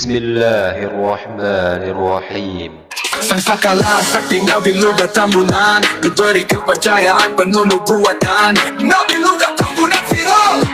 Bismillahirrahmanirrahim. Sang sakala sakti Nabi Luga Tambunan, diberi kepercayaan penuh nubuatan. Nabi Luga Tambunan viral.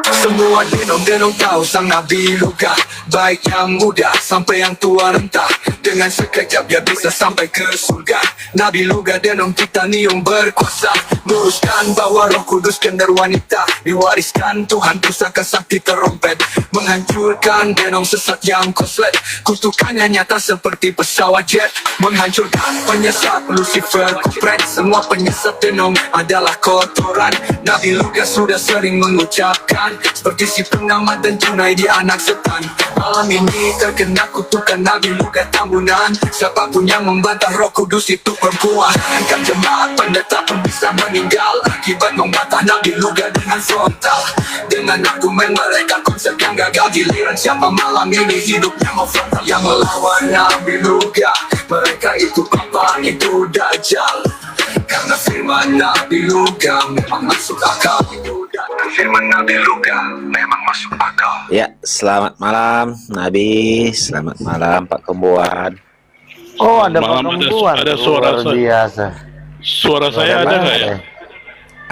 Semua denong-denong tahu sang Nabi Luga, baik yang muda sampai yang tua rentah. Dengan sekejap dia bisa sampai ke surga. Nabi Luga denong titanium berkuasa, luruskan bahwa Roh Kudus kendar wanita, diwariskan Tuhan pusaka sakti terompet, menghancurkan denong sesat yang koslet. Kutukannya nyata seperti pesawat jet, menghancurkan penyesat Lucifer kupret. Semua penyesat denong adalah kotoran. Nabi Luga sudah sering mengucapkan, seperti si pengamat dan tunai dia anak setan. Malam ini terkena kutukan Nabi Luga Tambunan. Siapapun yang membantah Roh Kudus itu perempuan. Kan jemaat pendeta pun bisa meninggal akibat membantah Nabi Luga dengan frontal. Dengan argumen mereka konsep yang gagal, giliran siapa malam ini hidupnya mau frontal. Yang melawan Nabi Luga, mereka itu papa, itu dajjal. Karena firman Nabi Luga memang masuk akal. Firman Nabi Luga memang masuk akal. Ya, selamat malam Nabi, selamat malam Pak Kembuan. Oh, ada Pak Malam, Kembuan. ada suara luar saya. biasa. Suara saya ada nggak ya?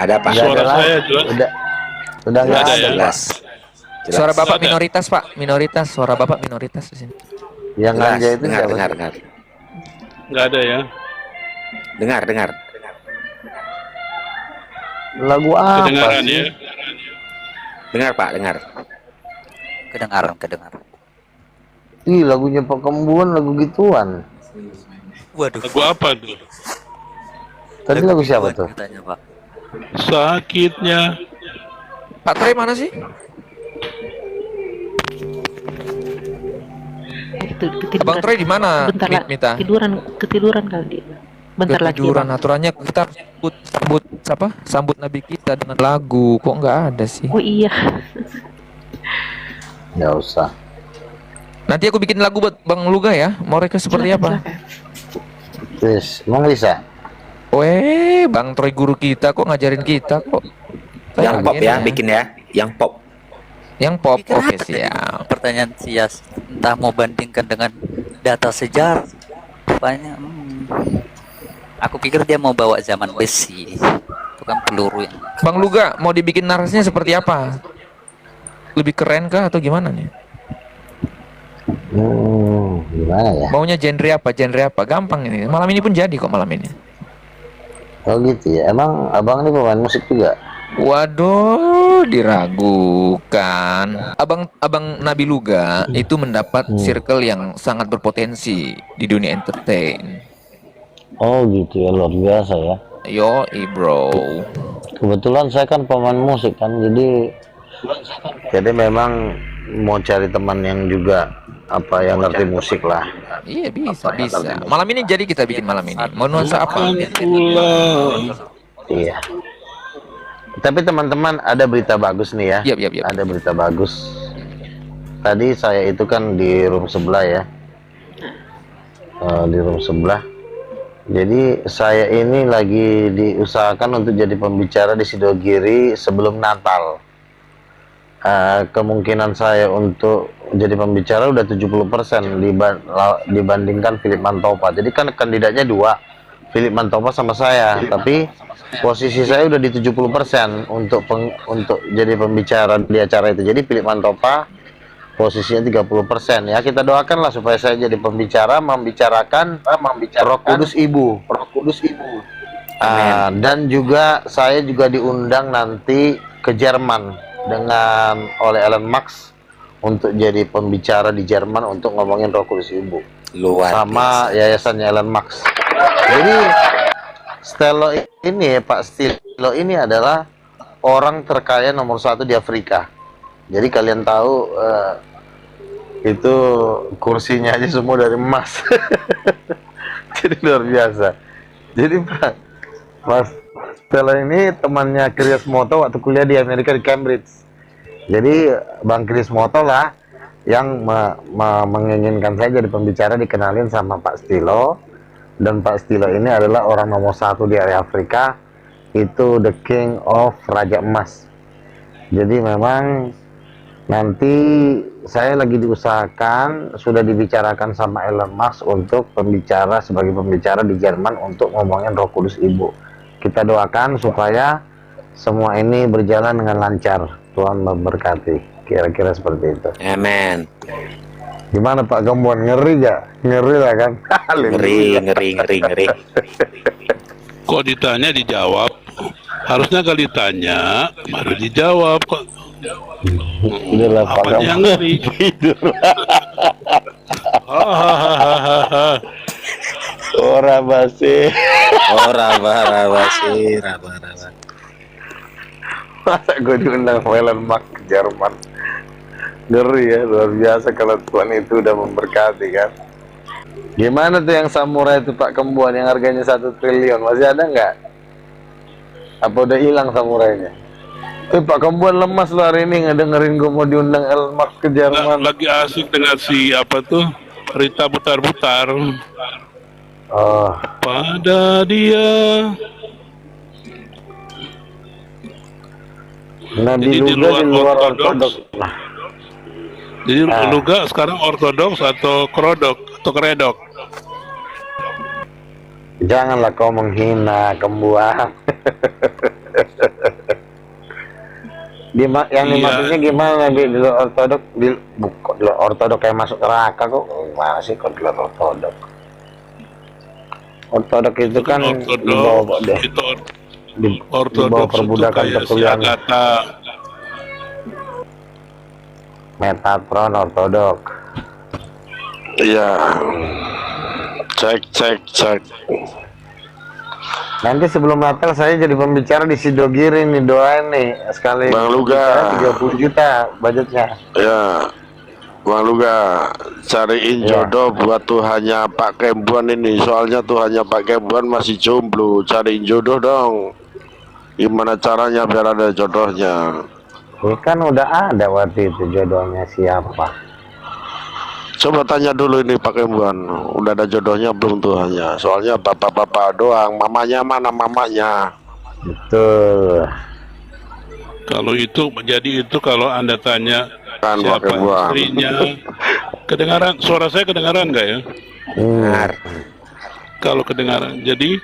Ada Pak? Suara Ada saya lah. jelas. Udah nggak Ada ada, ya? Pak. Jelas. Suara Bapak Ada. minoritas, Pak. Minoritas, suara Bapak minoritas di sini. Yang Jelas. nganja itu Dengar, siapa? dengar, dengar, Nggak ada ya? dengar. Lagu apa Kedengaran sih? ya? Dengar Pak, dengar. Kedengaran. Ih, lagunya Pak Kembuan lagu gituan. Waduh. Lagu apa tuh? Tadi lagu siapa tuh? Katanya, Pak. Sakitnya. Pak Troy mana sih? Abang Troy di mana? Bentar lah, Mita. ketiduran kali dia. Bentar lagi. Ketiduran. Bang. Aturannya kita sambut Nabi kita dengan lagu. Kok nggak ada sih? Oh iya. Nggak usah. Nanti aku bikin lagu buat Bang Luga ya. Mau mereka seperti apa? Wis, emang bisa? Weh, Bang Troy guru kita kok ngajarin kita kok. Yang pop ya, Pengen bikin ya. Yang pop. Yang pop, oke siap. Pertanyaan Sias, entah mau bandingkan dengan data sejarah banyak. Aku pikir dia mau bawa zaman besi, itu kan peluru yang Bang Luga, mau dibikin narasinya seperti apa? Lebih keren kah atau gimana nih? Gimana ya? Maunya genre apa? Genre apa? Gampang ini. Malam ini pun jadi kok malam ini. Oh gitu ya. Emang abang ini pemain musik juga? Waduh, diragukan. Abang Nabi Luga itu mendapat circle yang sangat berpotensi di dunia entertain. Oh gitu ya, luar biasa ya. Yo, bro. Kebetulan saya kan pemain musik kan, jadi memang mau cari teman yang juga apa yang ngerti musik lah. Iya bisa. Malam ini jadi kita bikin malam ini. Mau nuansa apa? Iya. Tapi teman-teman ada berita bagus nih ya. Yap. Ada berita bagus. Tadi saya itu kan di room sebelah ya. Di room sebelah. Jadi saya ini lagi diusahakan untuk jadi pembicara di Sidogiri sebelum Natal. Kemungkinan saya untuk jadi pembicara udah 70% dibandingkan Philip Mantopa. Jadi kan kandidatnya dua, Philip Mantopa sama saya, tapi posisi saya udah di 70% untuk jadi pembicara di acara itu. Jadi Philip Mantopa posisinya 30% ya. Kita doakanlah supaya saya jadi pembicara membicarakan Roh Kudus Ibu. Dan juga saya juga diundang nanti ke Jerman oleh Elon Musk untuk jadi pembicara di Jerman untuk ngomongin Roh Kudus Ibu. Luar Sama biasa. yayasannya Elon Musk. Jadi Stelo ini, Pak Stelo ini adalah orang terkaya nomor 1 di Afrika. Jadi kalian tahu itu kursinya aja semua dari emas. Jadi luar biasa. Jadi Mas Stelo ini temannya Chris Moto waktu kuliah di Amerika di Cambridge. Jadi Bang Chris Moto lah yang menginginkan saya jadi pembicara, dikenalin sama Pak Stilo. Dan Pak Stilo ini adalah orang nomor 1 di area Afrika, itu the king of Raja Emas. Jadi memang Nanti saya lagi diusahakan, sudah dibicarakan sama Elon Musk untuk sebagai pembicara di Jerman untuk ngomongin Roh Kudus Ibu. Kita doakan supaya semua ini berjalan dengan lancar. Tuhan memberkati. Kira-kira seperti itu. Amen. Gimana Pak Gembon? Ngeri gak? Ngeri lah kan? Ngeri. Kok ditanya dijawab? Harusnya kali ditanya baru dijawab kok. Udah lah Pak Apa yang Gembon. ngeri? Hahaha. Ora basi. Raba. Masa gue diundang Elon Musk ke Jerman? Ngeri ya, luar biasa kalau Tuhan itu udah memberkati kan. Gimana tuh yang samurai itu Pak Kembuan yang harganya 1 triliun, masih ada nggak? Apa udah hilang samurainya? Pak Kembuan lemas lo hari ini ngedengerin gue mau diundang Elon Musk ke Jerman. Lagi asik dengan si apa tuh Rita Butar-Butar. Oh, Pada dia. Nabi Jadi di Luga di luar luar ortodoks. Nah, Jadi Luga sekarang ortodoks atau kerodok atau keredok? janganlah kau menghina Kembuan. Yang Iya. dimaksudnya gimana Nabi di luar ortodoks? Di luar ortodoks kayak masuk neraka kok? Gimana sih kok di luar ortodoks? Ortodoks itu kan di bawah deh. Itu Di bawah ortodoks itu perbudakan kayak si perkuliahan. Agatha. Metatron ortodoks. Iya. Cek. Nanti sebelum Natal saya jadi pembicara di Sidogiri nih, doain nih sekali. Bang Luga. 30 juta budgetnya. Ya. Bang Luga, cariin Ya. jodoh buat Tuhannya Pak Kembuan ini. Soalnya Tuhannya Pak Kembuan masih jomblo. Cariin jodoh dong. Gimana caranya biar ada jodohnya? Ini kan udah ada waktu itu jodohnya siapa? Coba tanya dulu ini Pak Kembuan. Udah ada jodohnya belum Tuhannya? Soalnya bapak-bapak doang. Mamanya mana mamanya? Betul. Kalau itu jadi itu kalau Anda tanya Kan siapa pakai buang. istrinya. Kedengaran suara saya kedengaran nggak ya? Kalau kedengaran. Jadi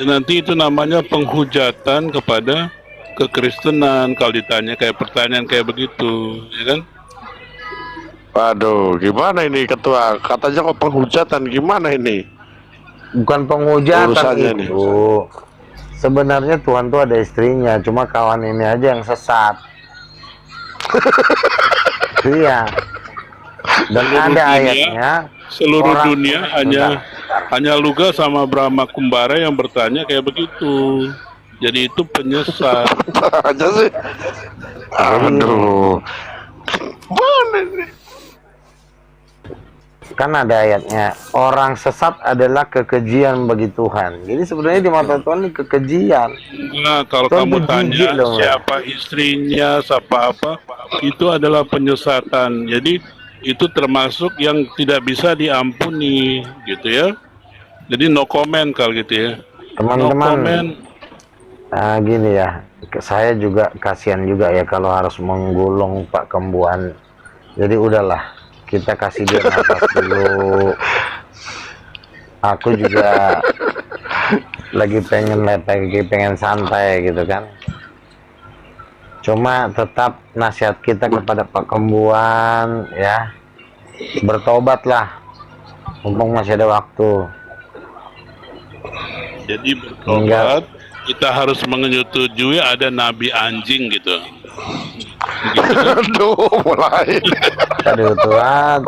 nanti itu namanya penghujatan kepada kekristenan kalau ditanya kayak pertanyaan kayak begitu, ya kan? Waduh, gimana ini ketua? Katanya kok penghujatan, gimana ini? Bukan penghujatan Urusannya nih. itu. Sebenarnya Tuhan tuh ada istrinya, cuma kawan ini aja yang sesat. Iya. Dan Seluruh ada dunia, ayatnya. Seluruh orang- dunia hanya Luga sama Brahma Kumbara yang bertanya kayak begitu. Jadi itu penyesat. Aja sih. Aduh. Mana ini? Kan ada ayatnya, orang sesat adalah kekejian bagi Tuhan. Jadi sebenarnya di mata Tuhan ini kekejian. Nah, kalau Tuhan kamu tuh tanya jijik dong, siapa istrinya, siapa apa, itu adalah penyesatan. Jadi itu termasuk yang tidak bisa diampuni, gitu ya. Jadi no comment kalau gitu ya. No Teman-teman, comment. nah gini ya, saya juga kasihan juga ya kalau harus menggulung Pak Kembuan. Jadi udahlah, kita kasih dia nafas dulu. Aku juga lagi pengen santai gitu kan. Cuma tetap nasihat kita kepada Pak Kembuan ya, bertobatlah, mumpung masih ada waktu. Jadi bertobat, kita harus menyetujui ada nabi anjing gitu. Aduh, mulai. Aduh Tuhan.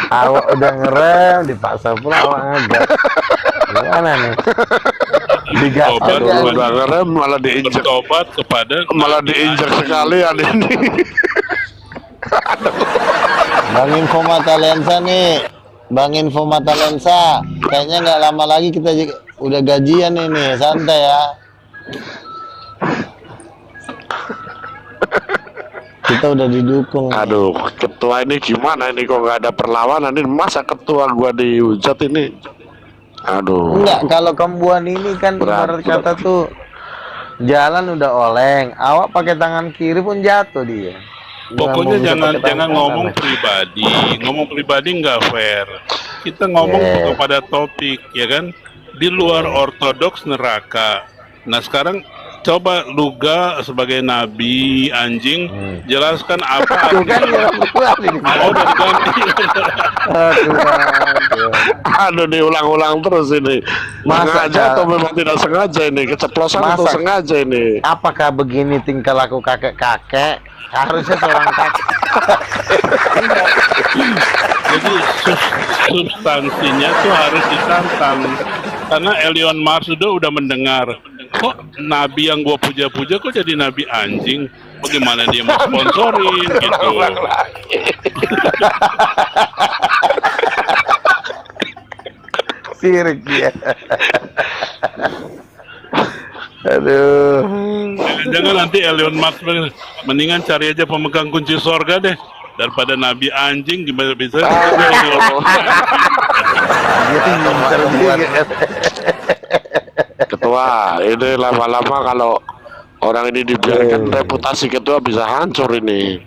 Awak udah ngerem, dipaksa pula awak ngegas. Gimana nih? Digas Bertobat, aja. Aduh, udah ngerem malah diinjak. bertobat kepada Malah nabi diinjak anjing. sekali ada ini. Bang Info Mata Lensa nih. Bang Info Mata Lensa. Kayaknya nggak lama lagi kita udah gajian ini, santai ya. Kita udah didukung. Aduh, ketua ini gimana ini kok nggak ada perlawanan ini? Masa ketua gua dihujat ini? Aduh. Enggak, kalau Kembuan ini kan ibarat kata tuh jalan udah oleng, awak pakai tangan kiri pun jatuh dia. Pokoknya bisa jangan pakai jangan tangan. ngomong pribadi, ngomong pribadi nggak fair. Kita ngomong Yeah. kepada topik, ya kan? Di luar ortodoks neraka. Nah sekarang coba Luga sebagai nabi anjing jelaskan apa Tuh kan nyerang gua ini. mau dan ganti. Aduh, Aduh diulang-ulang terus ini. Masa Sengaja ada- atau memang tidak sengaja ini? Keceplosan atau Masa- sengaja ini? Apakah begini tingkah laku kakek-kakek? Harusnya seorang kakek. Jadi substansinya tuh harus ditantang. Karena Elon Musk udah mendengar, kok nabi yang gua puja-puja kok jadi nabi anjing? Bagaimana dia mau sponsorin gitu? Sirik dia. Aduh. Jangan nanti Elon Musk bilang, mendingan cari aja pemegang kunci sorga deh daripada nabi anjing gimana bisa? Dia pintar juga. Ketua, ini lama-lama kalau orang ini dibiarkan reputasi ketua bisa hancur ini.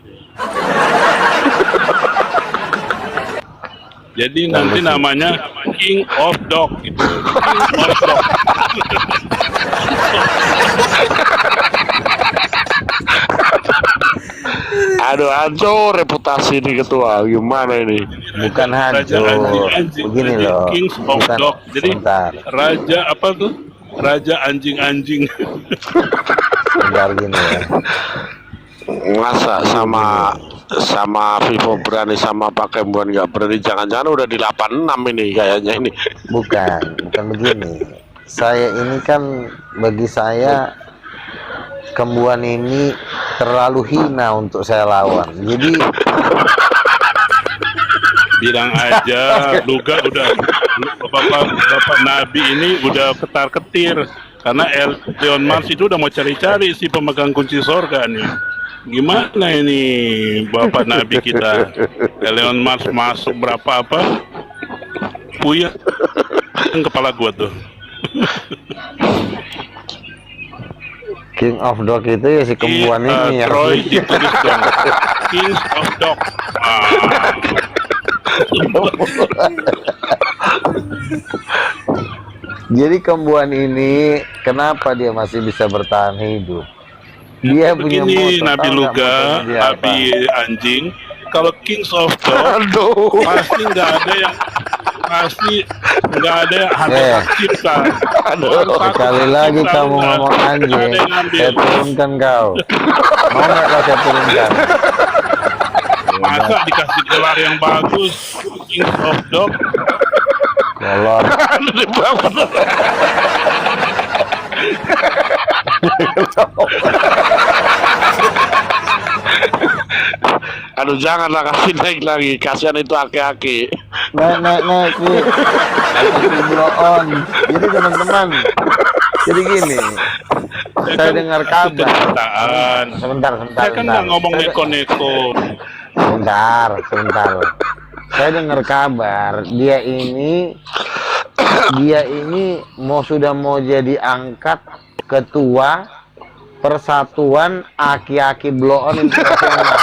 Jadi nanti namanya King of Dog gitu. King of Dog. Aduh hancur reputasi ini ketua. Gimana ini? Bukan Raja hancur. anjing-anjing. Begini Jadi loh. Kings of Bukan. Dog. Jadi Sebentar. raja apa tuh? Raja anjing-anjing. Sebentar gini ya. Masa sama Vivo berani sama Pak Kembuan nggak berani? Jangan-jangan udah di 86 ini kayaknya ini. Bukan begini. Saya ini kan bagi saya Kembuan ini terlalu hina untuk saya lawan. Jadi Bilang aja Luga udah Bapak Nabi ini udah ketar-ketir karena Elon Musk itu udah mau cari-cari si pemegang kunci sorga nih. Gimana ini Bapak Nabi kita? Elon Musk masuk berapa apa? Puyeng kepala gua tuh. King of Dog itu ya si Kembuan ini ya. Troy ditulis dong. Kings of Dog. Jadi Kembuan ini kenapa dia masih bisa bertahan hidup? Dia punya Begini motor, Nabi tahu nggak Luga, motornya dia apa? Nabi anjing. Kalau Kings of Dog pasti nggak ada yang hati tercipta. Sekali lagi kamu ngomong anjing, saya turunkan kau. Mau nggak kau saya turunkan? Masa dikasih gelar yang bagus, Kings of Dog? Kolor. Aduh janganlah kasih naik lagi, kasihan itu aki-aki. Naik sih. Blow on. Jadi teman-teman, jadi gini. Saya dengar kabar. Ceritaan. Sebentar. Saya kan nggak ngomong neko-neko. Sebentar. Saya dengar kabar dia ini sudah mau jadi angkat ketua Persatuan Aki-Aki Blow On Internasional.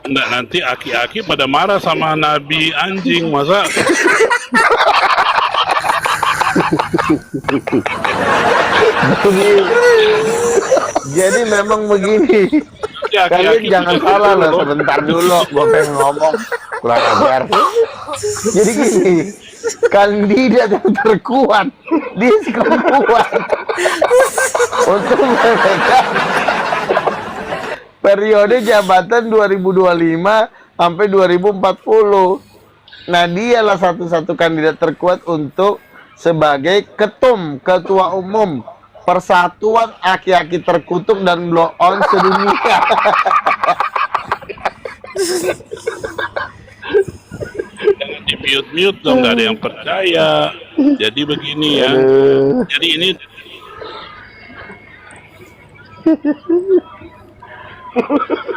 Nggak, nanti aki-aki pada marah sama Nabi anjing, masa? Jadi memang begini. Ya, Kalian aki-aki jangan juga salah gitu loh, loh. sebentar dulu gua pengen ngomong kurang ajar. Jadi gini, kandidat yang terkuat di Kembuan untuk memegang periode jabatan 2025 sampai 2040. Nah, dialah satu-satu kandidat terkuat untuk sebagai ketua umum Persatuan Aki-Aki Terkutuk dan Blow On sedunia. Jangan di-mute dong, nggak ada yang percaya. Jadi begini ya. Jadi ini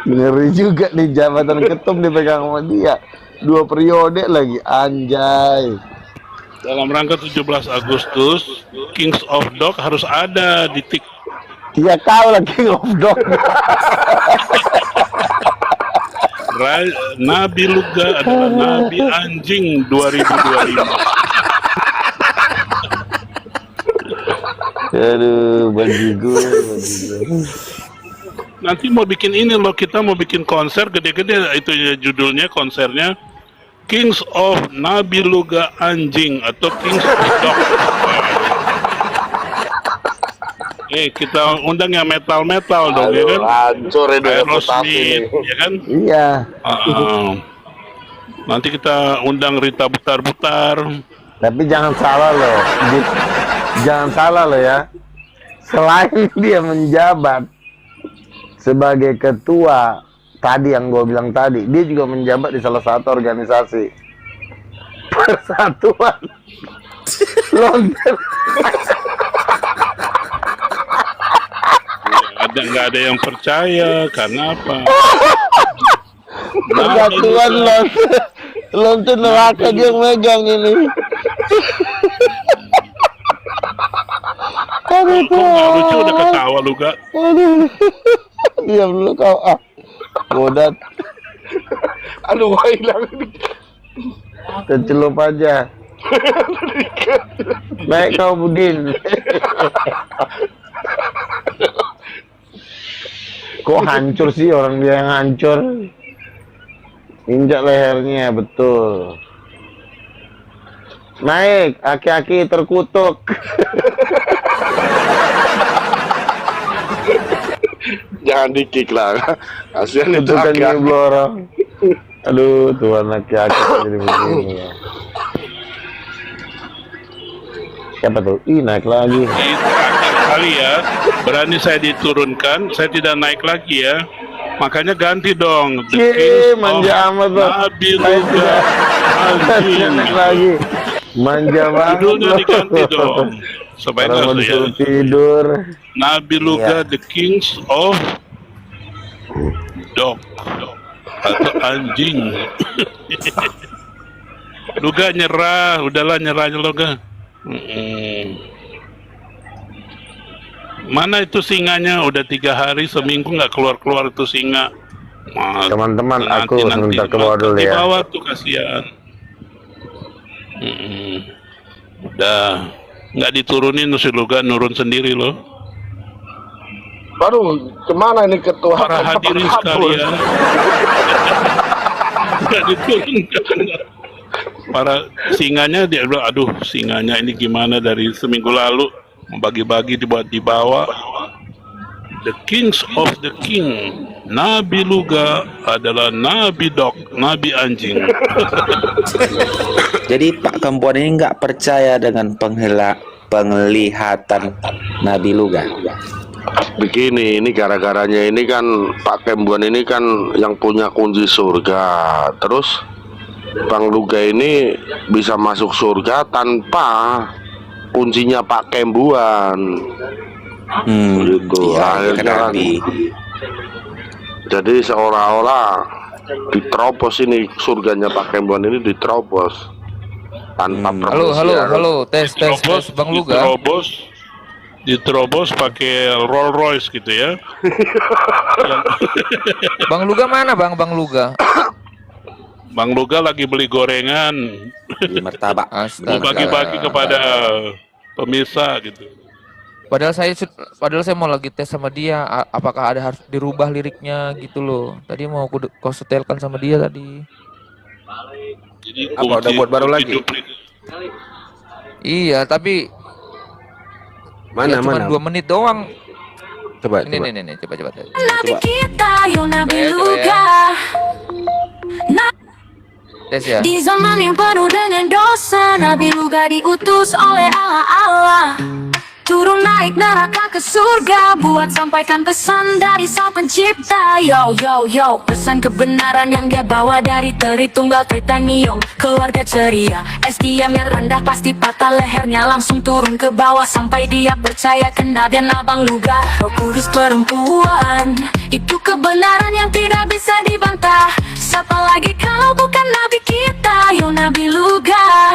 Ngeri juga nih jabatan ketum dipegang sama dia. 2 periode lagi, anjay. dalam rangka 17 Agustus, Kings of Dog harus ada di tik. Ya kau lah King of Dog. Nabi Luga adalah Nabi Anjing 2025. Aduh, bajigur. Nanti mau bikin ini loh, kita mau bikin konser gede-gede, itu ya judulnya konsernya Kings of Nabi Luga Anjing atau Kings of Dog. Kita undang yang metal-metal dong, ya kan? Hancur ini reputasi Aerosmith, ini. ya kan? Iya. Nanti kita undang Rita Butar-Butar. Tapi jangan salah loh. Jangan salah loh ya. Selain dia menjabat sebagai ketua tadi yang gue bilang tadi, dia juga menjabat di salah satu organisasi Persatuan Lontar. Nggak ada yang percaya karena apa? Persatuan Lontar neraka dia yang megang ini. Kok nggak lucu, udah ketawa lu gak? Diam dulu kau bodat. Aduh, hilang. Tercelup aja. Baik kau Budin. Kok hancur sih orang dia yang hancur? Injak lehernya betul. Naik, aki-aki terkutuk. Jangan di-kick lah. Kasihan itu Itu kan aki-aki. blorong. Aduh, Tuhan aki-aki jadi begini ya. Siapa tuh? Ih, naik lagi. Ini terakhir kali ya, berani saya diturunkan, saya tidak naik lagi ya. Makanya ganti dong. The Kings manja of amat loh. Nabi Luga Anjing. Naik lagi. Manja banget Judulnya loh. diganti dong. Supaya Orang mau nggak disuruh ya. tidur. Nabi Luga Iya. The Kings of Dog atau anjing. Luga nyerah, udahlah nyerah aja Luga. Mana itu singanya? Udah 3 hari seminggu nggak keluar itu singa. Teman-teman, aku sebentar ke bawah dulu Di ya. bawah tuh kasihan. Udah nggak diturunin si Luga, nurun sendiri loh. Baru kemana ini ketua? Para hadirin sekalian, nggak diturunkan. Para singanya dia bilang, aduh singanya ini gimana dari seminggu lalu membagi-bagi dibuat dibawa. The Kings of the King, Nabi Luga adalah Nabi Dog, Nabi Anjing. Jadi Pak Kempuan ini nggak percaya dengan penglihatan Nabi Luga. Begini, ini gara-garanya ini kan Pak Kembuan ini kan yang punya kunci surga. Terus Bang Luga ini bisa masuk surga tanpa kuncinya Pak Kembuan. Gitu. Iya, Akhirnya kan, Nabi. jadi seolah-olah diterobos ini surganya Pak Kembuan ini diterobos tanpa perselisihan. Halo, tes Bang Luga. Diterobos pakai Rolls Royce gitu ya. Bang Luga mana Bang Luga? Bang Luga lagi beli gorengan, Di martabak. mau Astaga. bagi-bagi kepada pemirsa gitu. Padahal saya mau lagi tes sama dia, apakah ada harus dirubah liriknya gitu loh. Tadi mau kau setelkan sama dia tadi. Jadi Apa, udah buat baru lagi? Iya, tapi Mana ya cuma 2 menit doang. Coba. Ini coba. Nabi kita, yo Nabi Coba ya. Luga. Tes ya. Di zaman yang penuh dengan dosa, Nabi Luga diutus oleh Allah. Turun naik neraka ke surga, buat sampaikan pesan dari Sang Pencipta. Yo, pesan kebenaran yang dia bawa dari Tritunggal Tritanium. Keluarga ceria, SDM yang rendah pasti patah lehernya, langsung turun ke bawah sampai dia percaya kenabian Abang Luga. Roh Kudus perempuan, itu kebenaran yang tidak bisa dibantah. Siapa lagi kalau bukan Nabi kita, yo Nabi Luga.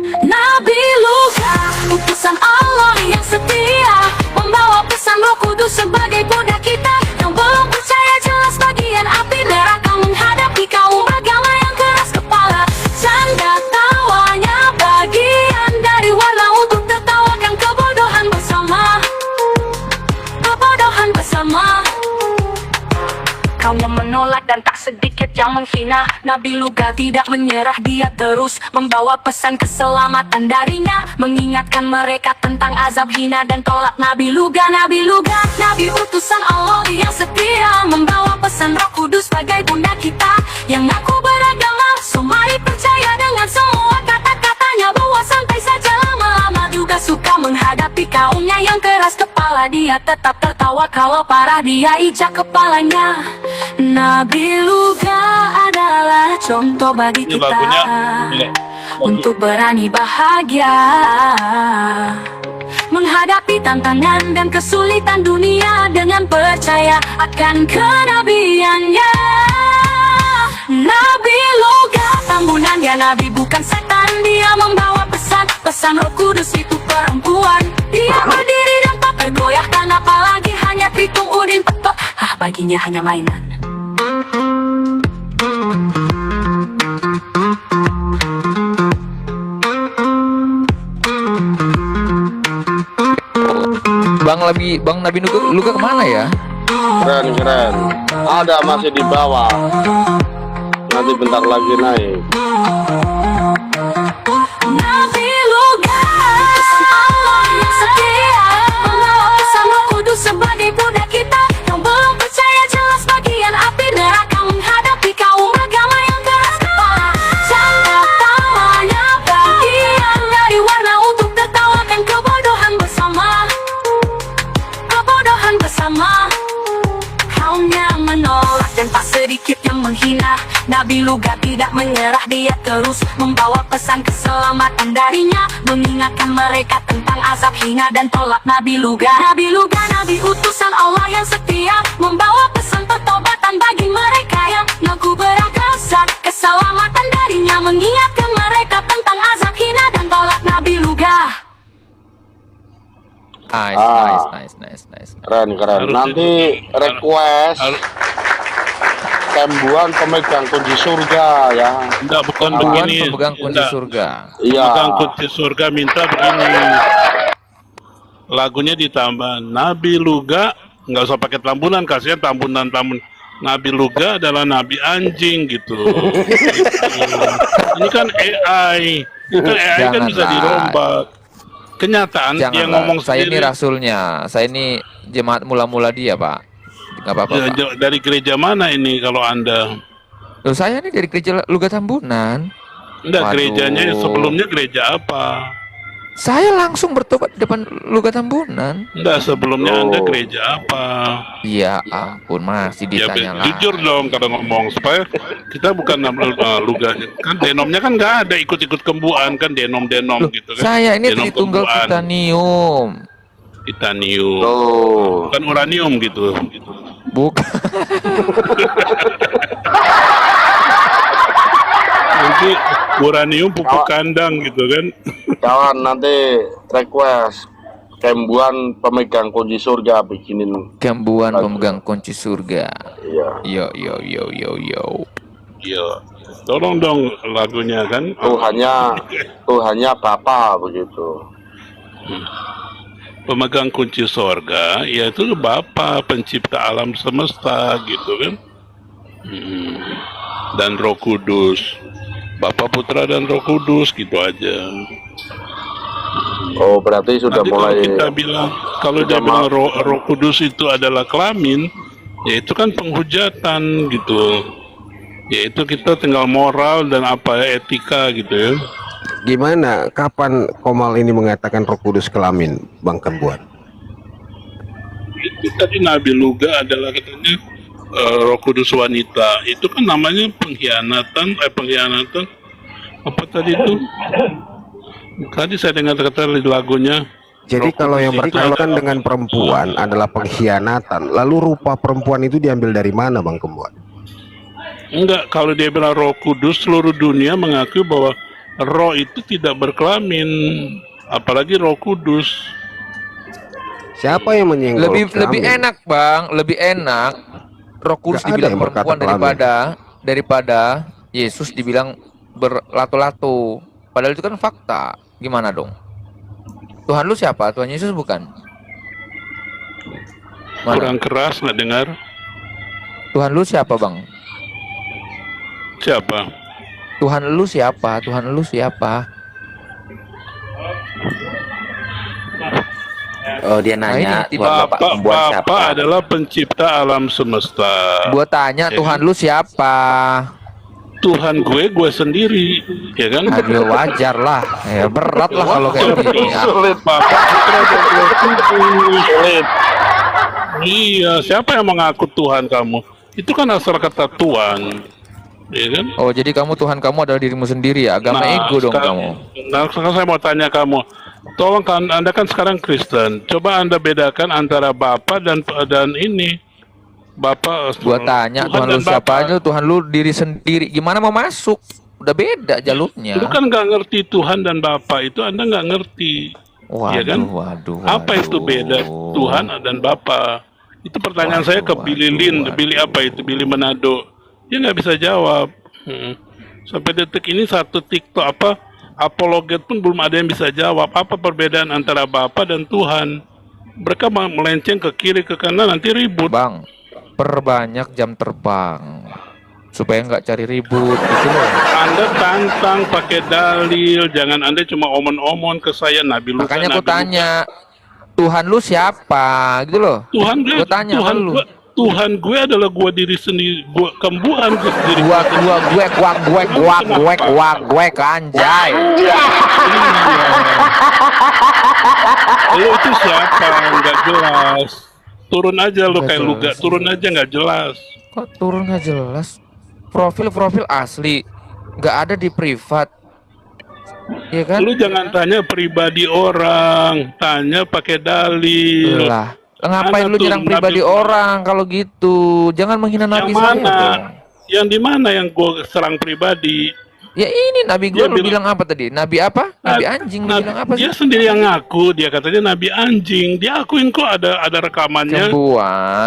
Nabi Luka, utusan Allah yang setia, membawa pesan Roh Kudus sebagai budak kita. Yang belum percaya jelas bagian api neraka menghadapi kaum agama yang keras kepala. Canda tawanya bagian dari warna untuk tertawakan kebodohan bersama. Kebodohan bersama. Kaum yang menolak dan tak sedikit yang menghina Nabi Luka tidak menyerah, dia terus membawa pesan keselamatan darinya, mengingatkan mereka tentang azab hina dan tolak Nabi Luka. Nabi Luka, Nabi utusan Allah yang setia, membawa pesan Roh Kudus sebagai bunda kita yang ngaku beragama. So mari percaya dengan semua kata-katanya, bahwa santai saja lama-lama juga suka menghadapi kaumnya yang keras kepala. Dia tetap tertawa kalau parah dia ijak kepalanya. Nabi Luka adalah contoh bagi Ini kita lagunya untuk berani bahagia menghadapi tantangan dan kesulitan dunia dengan percaya akan kenabiannya. Nabi Luka Tambunan, dia Nabi bukan setan, dia membawa pesan Roh Kudus itu perempuan. Dia berdiri dan tak tergoyahkan, apalagi hanya pitung udin petok, baginya hanya mainan. Bang Nabi Luka kemana ya? Keren. Ada masih di bawah. Nanti bentar lagi naik. Nabi Luka, Allah yang setia, membawa pesan Roh Kudus sebagai budak kita. Yang belum percaya jelas bagian api neraka menghadapi kaum agama yang keras kepala. Canda tawanya bagian dari warna untuk tertawakan kebodohan bersama. Kebodohan bersama. Kaum yang menolak dan tak sedikit yang menghina Nabi Luka tidak menyerah, dia terus membawa pesan keselamatan darinya, mengingatkan mereka tentang azab hina dan tolak Nabi Luka. Nabi Luka, Nabi utusan Allah yang setia, membawa pesan pertobatan bagi mereka yang ngaku beragama. Keselamatan darinya, mengingatkan mereka tentang azab hina dan tolak Nabi Luka. Nice. Keren. Nanti request Tembuan pemegang kunci surga ya. Enggak, bukan begini. Pemegang kunci surga. Iya. Pemegang kunci surga minta begini. Lagunya ditambah Nabi Luka, nggak usah pakai tambunan, kasihan tambunan. Nabi Luka adalah nabi anjing gitu. Ini kan AI. Kan bisa dirombak. Kenyataan dia ngomong saya sendiri. ini rasulnya, saya ini jemaat mula-mula dia, Pak. Nggak apa-apa, Pak. Dari gereja mana ini kalau Anda? Loh, saya ini dari gereja Luka Tambunan. Enggak, Waduh. gerejanya sebelumnya gereja apa? Saya langsung bertobat di depan Luka Tambunan. Enggak, sebelumnya Anda gereja apa? Ya ampun, masih Ya, ditanya lah. jujur dong kalau ngomong, supaya kita bukan Luka. Kan denomnya kan nggak ada ikut-ikut kembuan kan, denom gitu kan. Saya ini Denom Tritunggal kembuan. Titanium. Titanium. Oh. Bukan uranium gitu. Bukan. Nanti uranium pupuk kandang gitu kan. Kawan nanti request Tembuan pemegang kunci surga bikinin. Kembuan pemegang kunci surga. Iya. Yo. Iya. Tolong dong lagunya kan. Tuhannya Bapa begitu. Pemegang kunci surga yaitu Bapa pencipta alam semesta gitu kan. Dan Roh Kudus, Bapa, Putra dan Roh Kudus gitu aja. Oh, berarti sudah Nanti mulai. Kalau dia bilang Roh Kudus itu adalah kelamin, ya itu kan penghujatan gitu. Yaitu kita tinggal moral dan apa etika gitu ya. Gimana? Kapan Komal ini mengatakan Roh Kudus kelamin, Bang Kembuan? Itu tadi Nabi Luka adalah katanya Roh Kudus wanita. Itu kan namanya pengkhianatan apa tadi itu? Tadi saya dengar kata di lagunya. Jadi kalau yang berkaitan dengan perempuan adalah pengkhianatan, lalu rupa perempuan itu diambil dari mana, Bang Kembuan? Enggak, kalau dia bilang Roh Kudus, seluruh dunia mengakui bahwa Roh itu tidak berkelamin, apalagi Roh Kudus. Siapa yang menyenggol Lebih kelamin? enak, Bang, lebih enak Roh Kudus Nggak ada dibilang yang berkata perempuan daripada Yesus dibilang berlato-lato. Padahal itu kan fakta. Gimana dong? Tuhan lu siapa? Tuhan Yesus bukan? Mana? Kurang keras nggak dengar? Tuhan lu siapa, Bang? Siapa? Tuhan lu siapa? Tuhan lu siapa? Oh, dia Nah, nanya ini Tuhan Bapak pembuat siapa? Bapak adalah pencipta alam semesta. Gua tanya Tuhan lu siapa? Tuhan gue sendiri, ya kan? Aduh, wajar lah. Ya berat lah kalau kayak gini. Ya. Sulit, Bapak. Sulit. Iya, siapa yang mengaku Tuhan kamu? Itu kan asal kata Tuhan, ya kan? Oh, jadi kamu Tuhan kamu adalah dirimu sendiri ya? Agama ego dong kamu. Nah, sekarang saya mau tanya kamu. Tolong kan, Anda kan sekarang Kristen. Coba Anda bedakan antara Bapa dan ini. Bapak. Gua tanya Tuhan lu siapa aja, Tuhan lu diri sendiri. Gimana mau masuk? Udah beda jalurnya. Lu kan nggak ngerti Tuhan dan Bapa itu, Anda nggak ngerti. Waduh, Ya kan? waduh. Apa itu beda Tuhan dan Bapa? Itu pertanyaan saya ke Billy Lin, Billy apa itu? Billy Manado. Dia nggak bisa jawab. Sampai detik ini satu TikTok apologet pun belum ada yang bisa jawab apa perbedaan antara Bapa dan Tuhan. Mereka melenceng ke kiri ke kanan, nanti ribut. Bang, perbanyak jam terbang supaya nggak cari ribut gitu loh. Anda tantang pakai dalil, jangan Anda cuma omon-omon ke saya Nabi Luka. Makanya aku tanya, Tuhan lu siapa gitu loh. Tuhan gue, Gua tanya Tuhan lu. Tuhan gue adalah gue diri sendiri, gue kembuhan gue sendiri. Gue anjay. Lu itu siapa? Nggak jelas. Turun aja lu kayak lu gak turun aja nggak jelas. Kok turun nggak jelas? Profil asli, nggak ada di privat. Iya kan? Lu jangan tanya pribadi orang, tanya pakai dalil. Lah, ngapain Mana lu tuh nyerang pribadi Nabi- orang kalau gitu? Jangan menghina Yang nabi saya mana? dong. Yang di mana yang gue serang pribadi? Ya ini nabi gue Dia lu bilang- bilang apa tadi? Nabi apa? Nabi anjing lu bilang apa sih? Dia sendiri yang ngaku, dia katanya nabi anjing. Dia akuin kok ada rekamannya.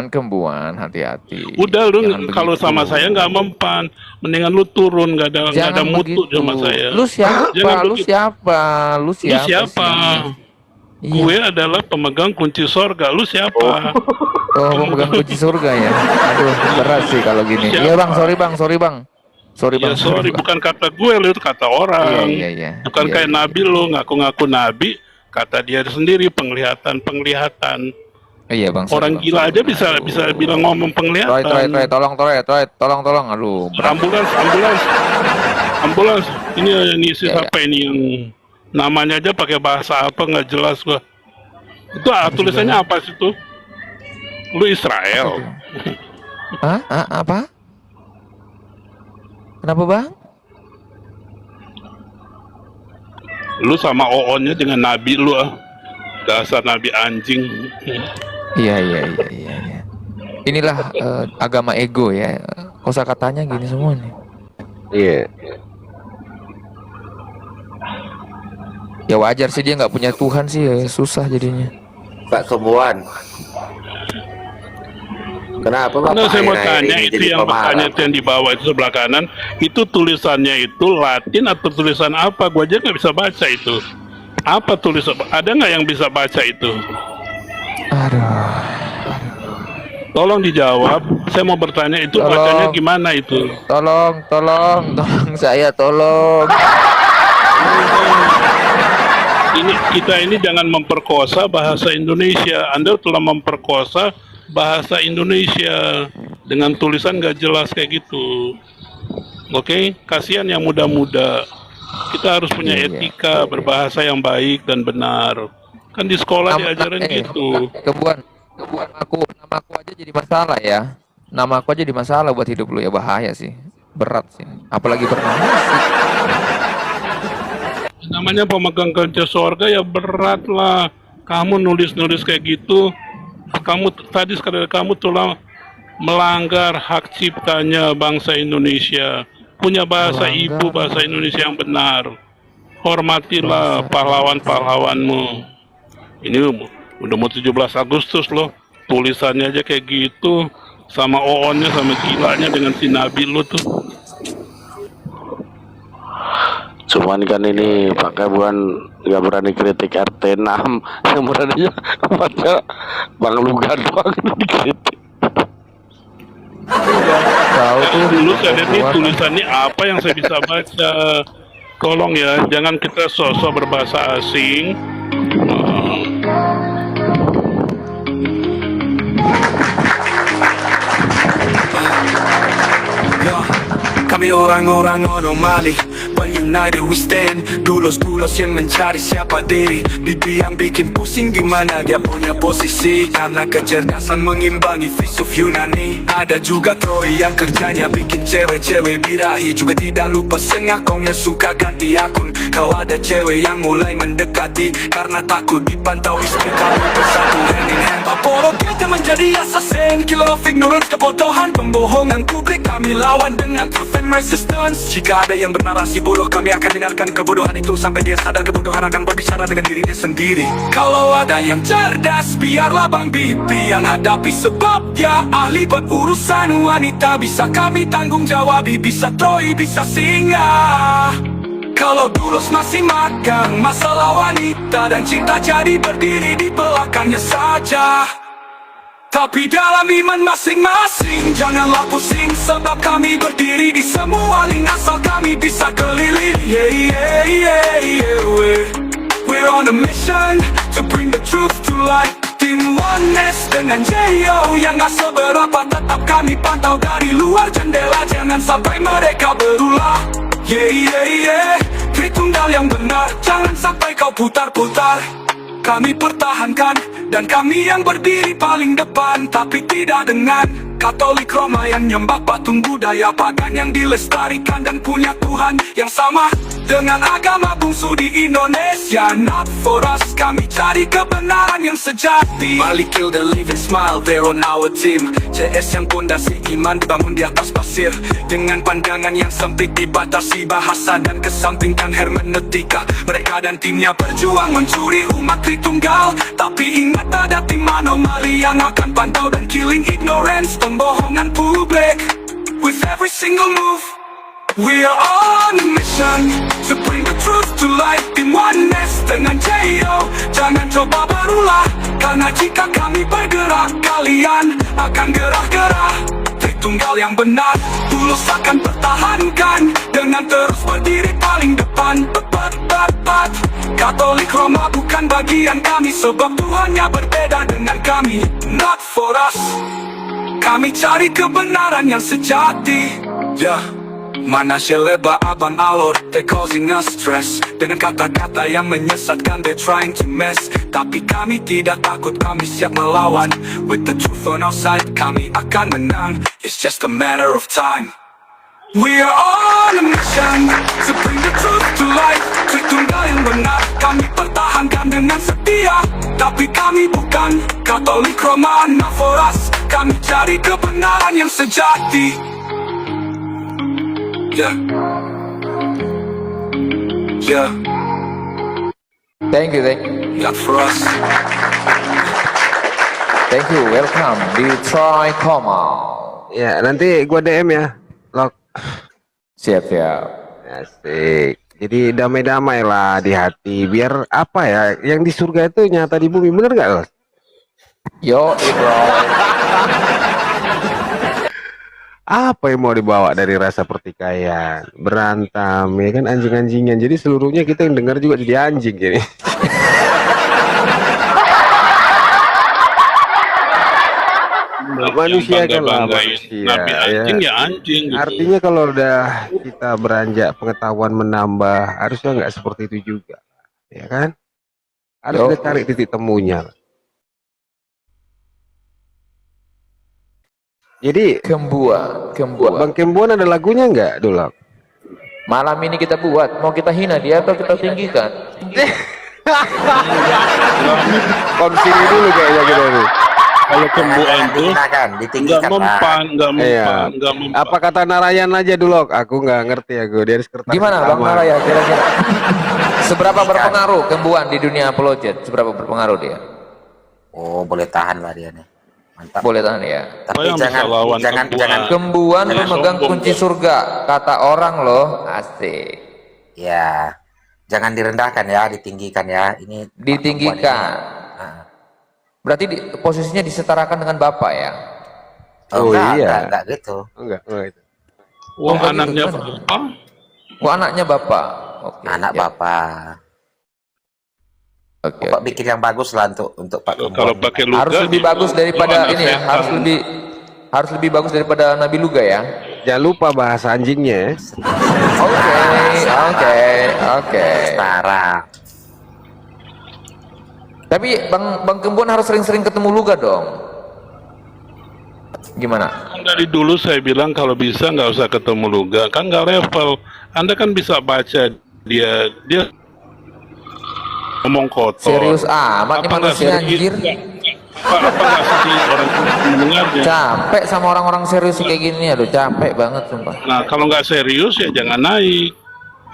Kembuan, hati-hati. Udah lu Jangan kalau begitu. sama saya nggak mempan, mendingan lu turun, nggak ada Jangan mutu begitu. sama saya. Lu siapa? Jangan Lu begitu. siapa? Lu Lu siapa? siapa? Iya. Gue adalah pemegang kunci sorga. Lu siapa? Oh, memegang kunci surga ya. Aduh, berat sih kalau gini. Siapa? Iya bang, sorry bang. Sorry Ya bang. sorry, bukan kata gue, lu itu kata orang. Iya. Bukan Iya, kayak iya. Nabi lu ngaku-ngaku Nabi, kata dia sendiri penglihatan. Iya bang. sorry, Orang bang. gila aja bisa bilang ngomong penglihatan. Troy, tolong. Aduh, berat. Ambulans. Ini Ya, siapa ini yang namanya aja pakai bahasa apa nggak jelas gua. Itu tulisannya apa sih tuh? Lu Israel. Hah? Apa? Kenapa bang? Lu sama OON-nya dengan Nabi lu ah. Dasar Nabi anjing. Iya. Inilah agama ego ya. Kosakatanya gini semua nih. Iya. Ya wajar sih dia nggak punya Tuhan sih ya, susah jadinya. Pak Kembuan. Kenapa Bapak Nah, saya mau akhir-akhir tanya ini itu jadi yang pemarah? makanya itu yang di bawah itu sebelah kanan itu tulisannya itu Latin atau tulisan apa? Gua aja nggak bisa baca itu. Apa tulisan? Ada nggak yang bisa baca itu? Aduh. Tolong dijawab. Saya mau bertanya itu Tolong. bacanya gimana itu? Tolong saya tolong. Kita ini jangan memperkosa bahasa Indonesia. Anda telah memperkosa bahasa Indonesia dengan tulisan nggak jelas kayak gitu. Oke, kasihan yang muda-muda. Kita harus punya Iya. etika berbahasa yang baik dan benar. Kan di sekolah diajarin gitu. Kembuan nama aku aja jadi masalah ya. Nama aku aja jadi masalah buat hidup lu ya, bahaya sih. Berat sih. Apalagi bernama sih. Namanya pemegang kunci sorga ya berat lah. Kamu nulis-nulis kayak gitu. Tadi sekali kamu telah melanggar hak ciptanya bangsa Indonesia. Punya bahasa ibu, bahasa Indonesia yang benar. Hormatilah pahlawan-pahlawanmu. Ini udah mau 17 Agustus loh. Tulisannya aja kayak gitu. Sama OON-nya, sama gilanya dengan si Nabil lu tuh. Cuman kan ini pakai bukan nggak berani kritik RT 6, yang berani baca Bang Lugan doang dikritik. Tahu tuh Dulu saya lihat nih tulisannya apa yang saya bisa baca. Tolong ya, jangan kita sosok berbahasa asing. Kami orang-orang anomali, but united we stand. Dulos-dulos yang mencari siapa diri. Bibi yang bikin pusing gimana dia punya posisi. Karena kecerdasan mengimbangi filsuf Yunani. Ada juga Troy yang kerjanya bikin cewek-cewek birahi. Juga tidak lupa sengakong yang suka ganti akun. Kau ada cewek yang mulai mendekati karena takut dipantau istri kamu bersatu hand in hand. Apologia menjadi assassin, killer of ignorance, kebodohan, pembohongan publik. Kami lawan dengan truth and resistance. Jika ada yang bernarasi bodoh, kami akan dengarkan kebodohan itu sampai dia sadar kebodohan akan berbicara dengan dirinya sendiri. Kalau ada yang cerdas, biarlah Bang Bibi yang hadapi sebab dia ahli berurusan wanita. Bisa kami tanggung jawab, bisa Troy, bisa Singa. Kalau Dulos masih magang masalah wanita dan cinta, jadi berdiri di belakangnya saja. Tapi dalam iman masing-masing janganlah pusing, sebab kami berdiri di semua lini asal kami bisa keliling. We're on a mission to bring the truth to light. Tim Oneness dengan J.O. yang gak seberapa tetap kami pantau dari luar jendela. Jangan sampai mereka berulah. Tritunggal yang benar, jangan sampai kau putar-putar. Kami pertahankan, dan kami yang berdiri paling depan. Tapi tidak dengan Katolik Roma yang nyembah patung budaya pagan yang dilestarikan dan punya Tuhan yang sama dengan agama bungsu di Indonesia. Not for us, kami cari kebenaran yang sejati. Mali kill the living smile, they're on our team. CS yang pondasi iman dibangun di atas pasir, dengan pandangan yang sempit dibatasi bahasa dan kesampingkan hermeneutika. Mereka dan timnya berjuang mencuri umat Tritunggal, tapi ingat ada tim anomali yang akan pantau dan killing ignorance, pembohongan publik. With every single move, we are on a mission to bring the truth to light. Tim Oneness dengan J.O. jangan coba berulah, karena jika kami bergerak, kalian akan gerah-gerah. Tritunggal yang benar, Tulus akan pertahankan dengan terus berdiri paling depan. Tepat. Katolik Roma bukan bagian kami, sebab Tuhannya berbeda dengan kami. Not for us, kami cari kebenaran yang sejati. Mana seleba abang alor, they causing us stress dengan kata-kata yang menyesatkan, they trying to mess. Tapi kami tidak takut, kami siap melawan. With the truth on our side, kami akan menang. It's just a matter of time. We are on a mission to bring the truth to light. Tritunggal yang benar, kami pertahankan dengan setia. Tapi kami bukan Katolik Roma, not for us. Kami cari kebenaran yang sejati. Thank you. Not for us. Thank you, welcome di Troy Koma. Ya, nanti gua DM ya. Lok. Siap. Asik. Jadi damai-damai lah di hati. Biar apa ya, yang di surga itu nyata di bumi, bener gak Los? Yo, bro. Apa yang mau dibawa dari rasa pertikaian, berantem, ya kan, anjing-anjingan. Jadi seluruhnya kita yang dengar juga jadi anjing gini. Manusia kan lah manusia. Nabi anjing ya anjing. Gitu. Artinya kalau udah kita beranjak pengetahuan menambah, harusnya nggak seperti itu juga, ya kan? Harus kita cari titik temunya. Jadi Kembuan. Bang Kembuan ada lagunya nggak dulu? Malam ini kita buat, mau kita hina dia atau kita tinggikan? Konsili dulu kayaknya kita nih. Kalau Kembuan tuh nggak mempan. Apa kata Narayan aja dulu? Aku nggak ngerti aku. Dia harus kertas. Gimana Bang Narayan kira-kira? Seberapa berpengaruh Kembuan di dunia apologet? Seberapa berpengaruh dia? Oh, boleh tahan lah dia nih. Mantap. Boleh tahan ya. Tapi yang bisa lawan jangan Kembuan memegang sombong kunci surga, kata orang loh. Asik. ya, jangan direndahkan ya, ditinggikan ya. Ini Pak Ditinggikan. Kembuan ini. Nah. Berarti posisinya disetarakan dengan bapak ya? Oh, iya. Enggak gitu. Enggak gitu. Wah, begitu, anaknya gimana? apa? Wah, anaknya bapak. Oke. Anak ya. bapak. Oke. Bapak bikin yang bagus lah untuk Pak Kembuan. Kalau pakai luga Harus lebih bagus daripada anak ini ya. setan. Harus lebih bagus daripada Nabi Luga ya. Jangan lupa bahasa anjingnya ya. Oke. Setara. Tapi Bang Kembuan harus sering-sering ketemu Luga dong. Gimana? Kan dari dulu saya bilang kalau bisa nggak usah ketemu luga, kan nggak level. Anda kan bisa baca dia ngomong kotor. Serius amat nih Apa nggak manusia serius? anjir. Apa nggak sedih orang mendengarnya? Capek sama orang-orang serius kayak gini, aduh capek banget sumpah. Nah kalau nggak serius ya jangan naik,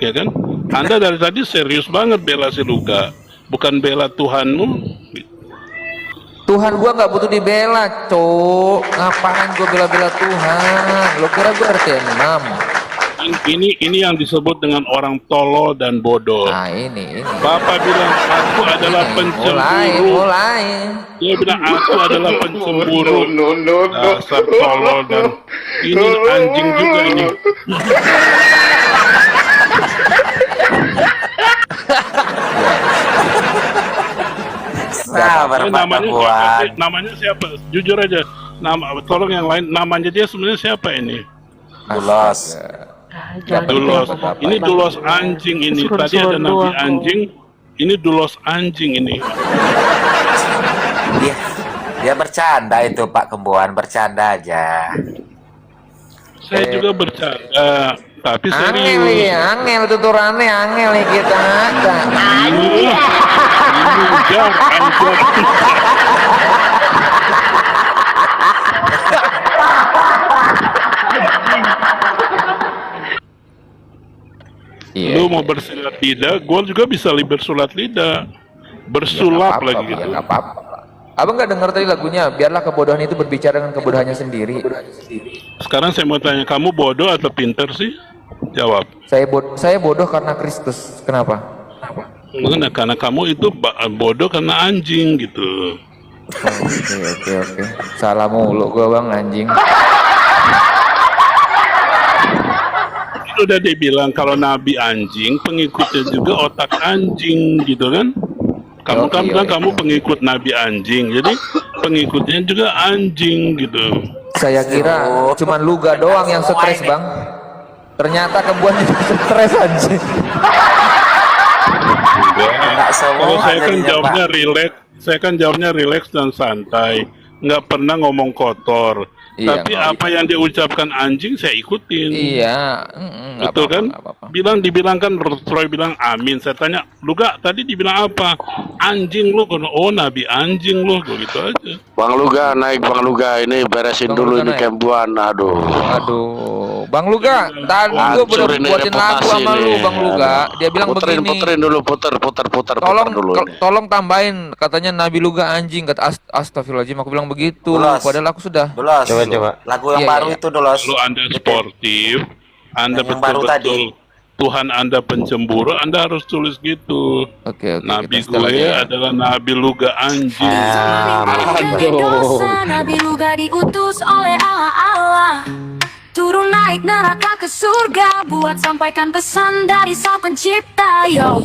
ya kan? Anda dari tadi serius banget bela si luga, bukan bela Tuhanmu. Tuhan gua nggak butuh dibela, cok. Ngapain gua bela-bela Tuhan? Lo kira gua RT 6? Ini yang disebut dengan orang tolol dan bodoh. Nah ini. Bapak bilang aku adalah pencemburu. Mulai. Dia bilang aku adalah pencemburu. Dasar tolol dan ini anjing juga ini. Sabar Pak Kembuan. Namanya siapa? Jujur aja. Tolong yang lain. Namanya dia sebenarnya siapa ini? Dulos. Dulos. Ini dulos anjing ini. Tadi ada nabi anjing. Ini dulos anjing ini. Dia bercanda itu Pak Kembuan, bercanda aja. Saya juga bercanda, tapi serius. Angel tuturannya angel nih kita. Ini ujar, anjir. Lu mau bersilat lidah, gue juga bisa bersulat lidah. Bersulap lagi gitu. Ya, apa-apa. Abang nggak dengar tadi lagunya, biarlah kebodohan itu berbicara dengan kebodohannya sendiri. Sekarang saya mau tanya, kamu bodoh atau pinter sih? Jawab. Saya bodoh karena Kristus. Kenapa? Karena kamu itu bodoh karena anjing gitu. Oke. Salah mulu gua bang anjing. Udah dibilang kalau nabi anjing, pengikutnya juga otak anjing gitu kan? Kamu kan bilang kamu pengikut nabi anjing, jadi pengikutnya juga anjing gitu. Saya kira cuman Luga doang yang stres bang. Ternyata Kembuan juga stres anjing. Kalau saya kan jawabnya rileks, rileks dan santai, nggak pernah ngomong kotor. Iya, Tapi apa yang diucapkan anjing saya ikutin. Iya, betul kan? Dibilangkan Roy bilang amin. Saya tanya, lu gak tadi dibilang apa? Anjing lu, oh nabi anjing lu, gitu aja. Bang Luga naik, Bang Luga ini beresin Bang dulu Luga ini naik. Kembuan. Aduh. Bang Luga, tadi gua udah buatin lagu sama lu Bang Luga. Dia bilang begini. Puterin dulu, puter dulu. Tolong tambahin katanya Nabi Luga anjing, kata astagfirullahaladzim, aku bilang begitu. Dulos. Padahal aku sudah. Dulos. Coba. Lagu yang baru itu Dulos. Kalau Anda sportif, Anda yang baru betul-betul Tuhan Anda pencemburu, Anda harus tulis gitu. Oke. Nabi kita setelah gue ya. adalah Nabi Luga anjing. Dosa Nabi Luga diutus oleh Allah. Turun naik neraka ke surga, buat sampaikan pesan dari Sang Pencipta. Yo,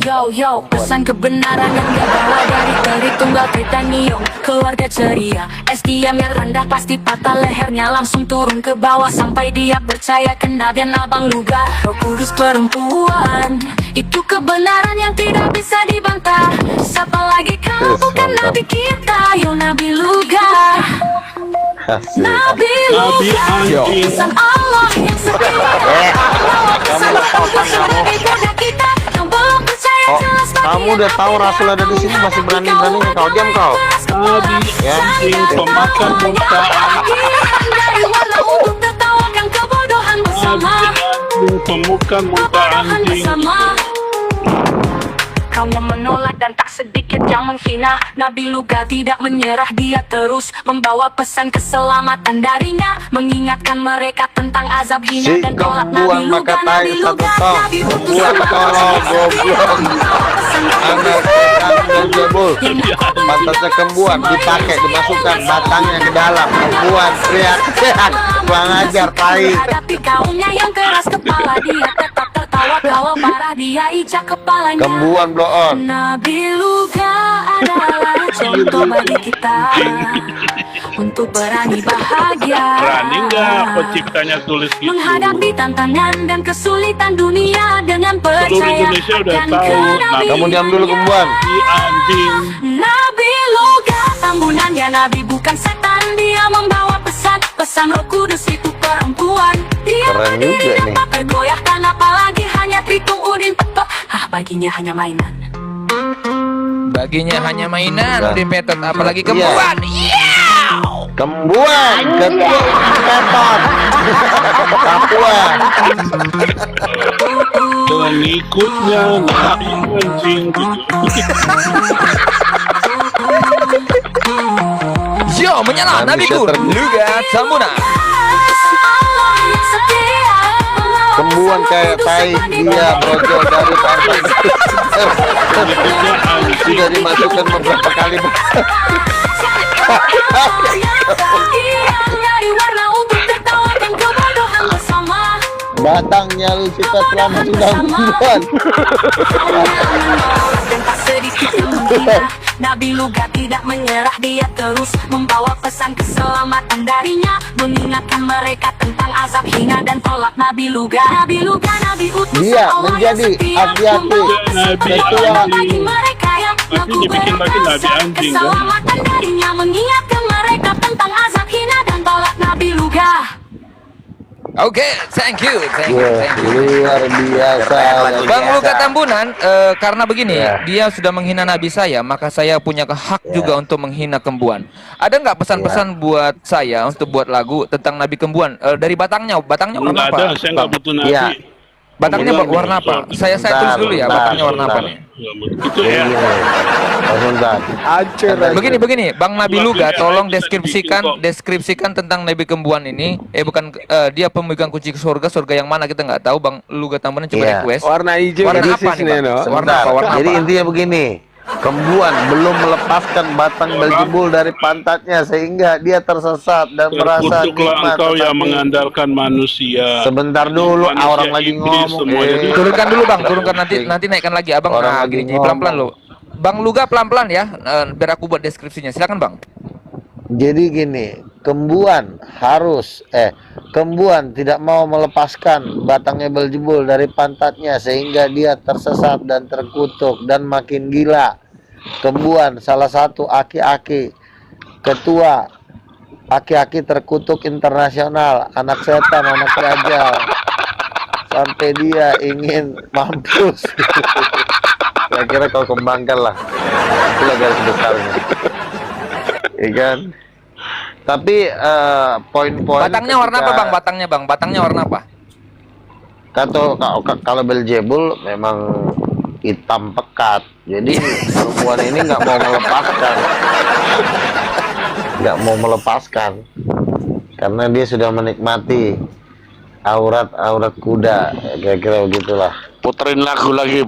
pesan kebenaran yang dia bawa dari Tritunggal Tritanium. Keluarga ceria, SDM yang rendah pasti patah lehernya, langsung turun ke bawah sampai dia percaya kenabian Abang Luga. Roh Kudus perempuan, itu kebenaran yang tidak bisa dibantah. Siapa lagi kau bukan Nabi kita, yo Nabi Luga. Nabi Luga, pesan Allah yang setia. Bawa pesan Tuhan sebagai budak kita yang belum percaya jelas. Kamu udah tahu Rasul ada di sini masih berani-beraninya kau diam kau. Nabi anjing pemakan muka. Dari warna untuk tertawakan kebodohan bersama. Nabi anjing pemukan muka anjing. kaum yang menolak dan tak sedikit yang menghina. Nabi Luga tidak menyerah, dia terus membawa pesan keselamatan darinya, mengingatkan mereka tentang azab hina Si dan tolak. Kembuan Nabi Luga, maka tai Nabi satu Luga, tong. Nabi utus Kembuan tolong goblok. Anak setan Beelzebul. Pantasnya kembuan dipakai, dimasukkan batangnya ke dalam. Kembuan teriak-teriak. Kurang ajar tai. Hadapi kaumnya yang keras kepala, dia tetap tertawa kalau marah, dia ijak kepalanya. Kembuan blow on. Nabi Luga adalah contoh bagi kita untuk berani bahagia. Berani nggak penciptanya tulis gitu? Menghadapi tantangan dan kesulitan dunia dengan Seluruh percaya Indonesia udah akan tahu. kenabiannya. Kamu diam dulu Kembuan. Si anjing. Nabi Luga Tambunan, ya Nabi bukan setan, dia membawa pesan Roh Kudus itu perempuan. Dia Keren juga berdiri nih. tanpa bergoyahkan, apalagi hanya Tritung Udin Petok. Baginya hanya mainan. Baginya hanya mainan, Udah. Udin Petot, apalagi Iya. kembuan. Kembuan ketua Petot. Papua. Pengikutnya Nabi anjing. Yo, menyala Nabi Nabiku Setan. Luga Tambunan. Allah yang setia, Kembuan kayak tai, dia brojol dari pantai. Pengikutnya anjing. Sudah dimasukkan beberapa kali. Batangnya Lucifer telah masuk dalam kembuan. Dan tak sedikit yang menghina. Nabi Luga tidak menyerah, dia terus membawa pesan keselamatan darinya, mengingatkan mereka tentang azab hina dan tolak. Nabi Luga, Nabi Luga, Nabi utus Dia Allah yang menjadi setia, aki-aki membawa pesan Nabi keselamatan anjing. bagi mereka yang Nanti mampu dibikin lagi Nabi berpesan anjing, kan? keselamatan darinya, mengingatkan mereka tentang azab hina dan tolak. Nabi Luga. Oke, thank you. Wah, luar biasa. Bang Luga Tambunan, karena begini, Ya. dia sudah menghina Nabi saya, maka saya punya hak juga untuk menghina Kembuan. Ada nggak pesan-pesan buat saya untuk buat lagu tentang Nabi Kembuan? Dari batangnya warna Nggak apa? ada, saya nggak butuh Nabi. Iya. Batangnya warna apa? Saya tulis dulu ya, Bentar, batangnya warna apa bentar. nih? Nggak butuh. Itu ya. Sebentar. Hancur. Begini, Bang Nabi Lagunya Luga, tolong bisa dibikin kok. deskripsikan tentang Nabi Kembuan ini. Dia pemegang kunci surga yang mana kita nggak tahu. Bang Luga Tambunan coba Iya. request. Warna hijau Warna ini apa nih, Bang? no? Warna Sebentar. apa? Warna Jadi apa? intinya begini. Kembuan belum melepaskan batang Beelzebul dari pantatnya sehingga dia tersesat dan merasa Terkutuklah nikmat. engkau yang Tetapi mengandalkan manusia. sebentar dulu, Manusia orang lagi iblis ngomong. semuanya. Turunkan dulu Bang, turunkan nanti naikkan lagi Abang. Orang Nah, lagi gini ngomong. pelan-pelan lo. Bang Luga pelan-pelan ya, biar aku buat deskripsinya. Silakan Bang. Jadi gini, Kembuan tidak mau melepaskan batangnya Beelzebul dari pantatnya sehingga dia tersesat dan terkutuk dan makin gila. Kembuan salah satu aki-aki ketua aki-aki terkutuk internasional, anak setan, anak dajjal, sampai dia ingin mampus. Kira-kira kau kembangkan lah, itulah garis besarnya. Ya kan? Tapi poin-poin Batangnya warna apa Bang? Batangnya warna apa? Kalau Beelzebul memang hitam pekat, jadi perempuan ini nggak mau melepaskan karena dia sudah menikmati aurat kuda, kira-kira begitulah. Puterin lagu lagi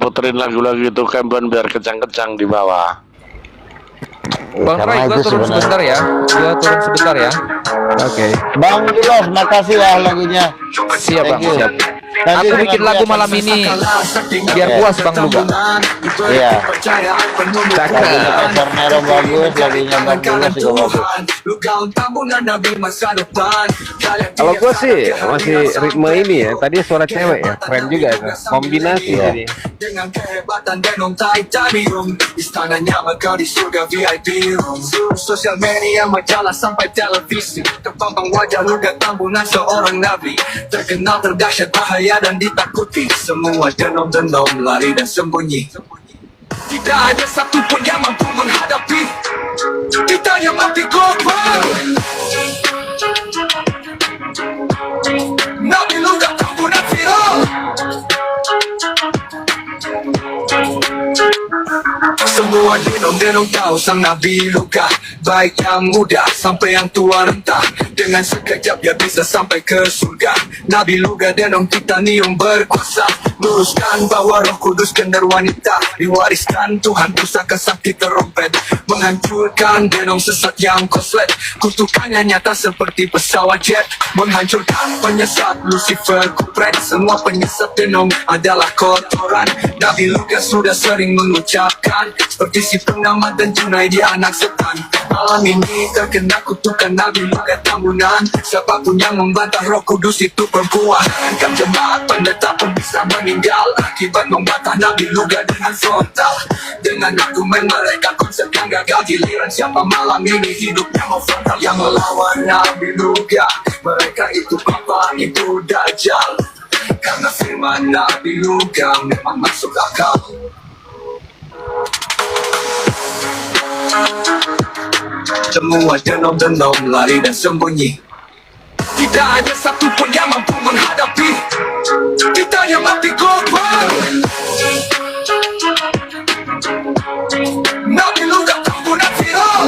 itu Kembuan biar kecang-kecang di bawah. Bang Karena Roy, gua itu turun sebenarnya. sebentar ya. Oke. Bang Dilos, makasih ya lagunya. Siap Bang, Thank you. siap. Nanti Aku bikin dengan lagu dia- malam ini biar puas Bang Luga. Iya. Lagunya Pasar Nero bagus, lagunya Bang Dilos juga bagus. Kalau gue sih masih ritme ini ya. Tadi suara cewek ya, keren juga itu. Kombinasi Iya. jadi. Dengan kehebatan dan Titanium, istananya mekar di surga VIP room. Sosial media, majalah sampai televisi, terpampang wajah Luga Tambunan seorang nabi, terkenal terdahsyat, bahaya dan ditakuti. Semua denom-denom lari dan sembunyi. Tidak ada satu pun yang mampu menghadapi kita yang mati global. Nabi Luga Tambunan viral. Semua denong-denong tahu sang Nabi Luka, baik yang muda sampai yang tua renta. Dengan sekejap dia bisa sampai ke surga. Nabi Luka denong titanium berkuasa, luruskan bahwa Roh Kudus kendar wanita, diwariskan Tuhan pusaka sakti terompet, menghancurkan denong sesat yang koslet. Kutukannya nyata seperti pesawat jet, menghancurkan penyesat Lucifer kupret. Semua penyesat denong adalah kotoran. Nabi Lukas sudah sering mengucapkan, seperti si pengamat dan Junaidi anak setan. Malam ini terkena kutukan Nabi Lukas tamunan. Siapapun yang membantah Roh Kudus itu perempuan. Kan jemaat pendeta pun bisa meninggal akibat membantah Nabi Lukas dengan frontal. Dengan argumen mereka konsep yang gagal, giliran siapa malam ini hidupnya mau frontal. Yang melawan Nabi Lukas, mereka itu papa, itu dajjal. Karena firman Nabi Lukas memang masuk akal. Semua denong-denong lari dan sembunyi, tidak ada satu pun yang mampu menghadapi kita yang mati global. Nabi Lukas tambunan viral.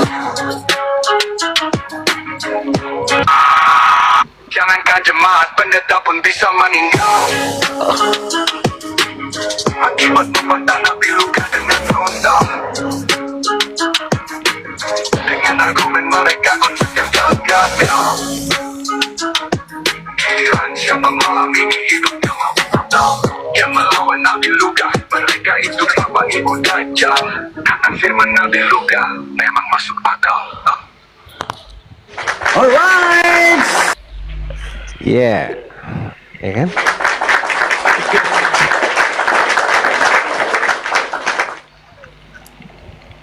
Jangankan jemaat pendeta pun bisa meninggal akibat membantah Nabi Lukas dengan frontal. Dengan argumen mereka konsep yang gagal, giliran siapa malam ini hidupnya mau total. Yang melawan Nabi Lukas, mereka itu papa, ibu dajjal. Karena firman Nabi Lukas memang masuk akal. Alright. Yeah. Ya kan?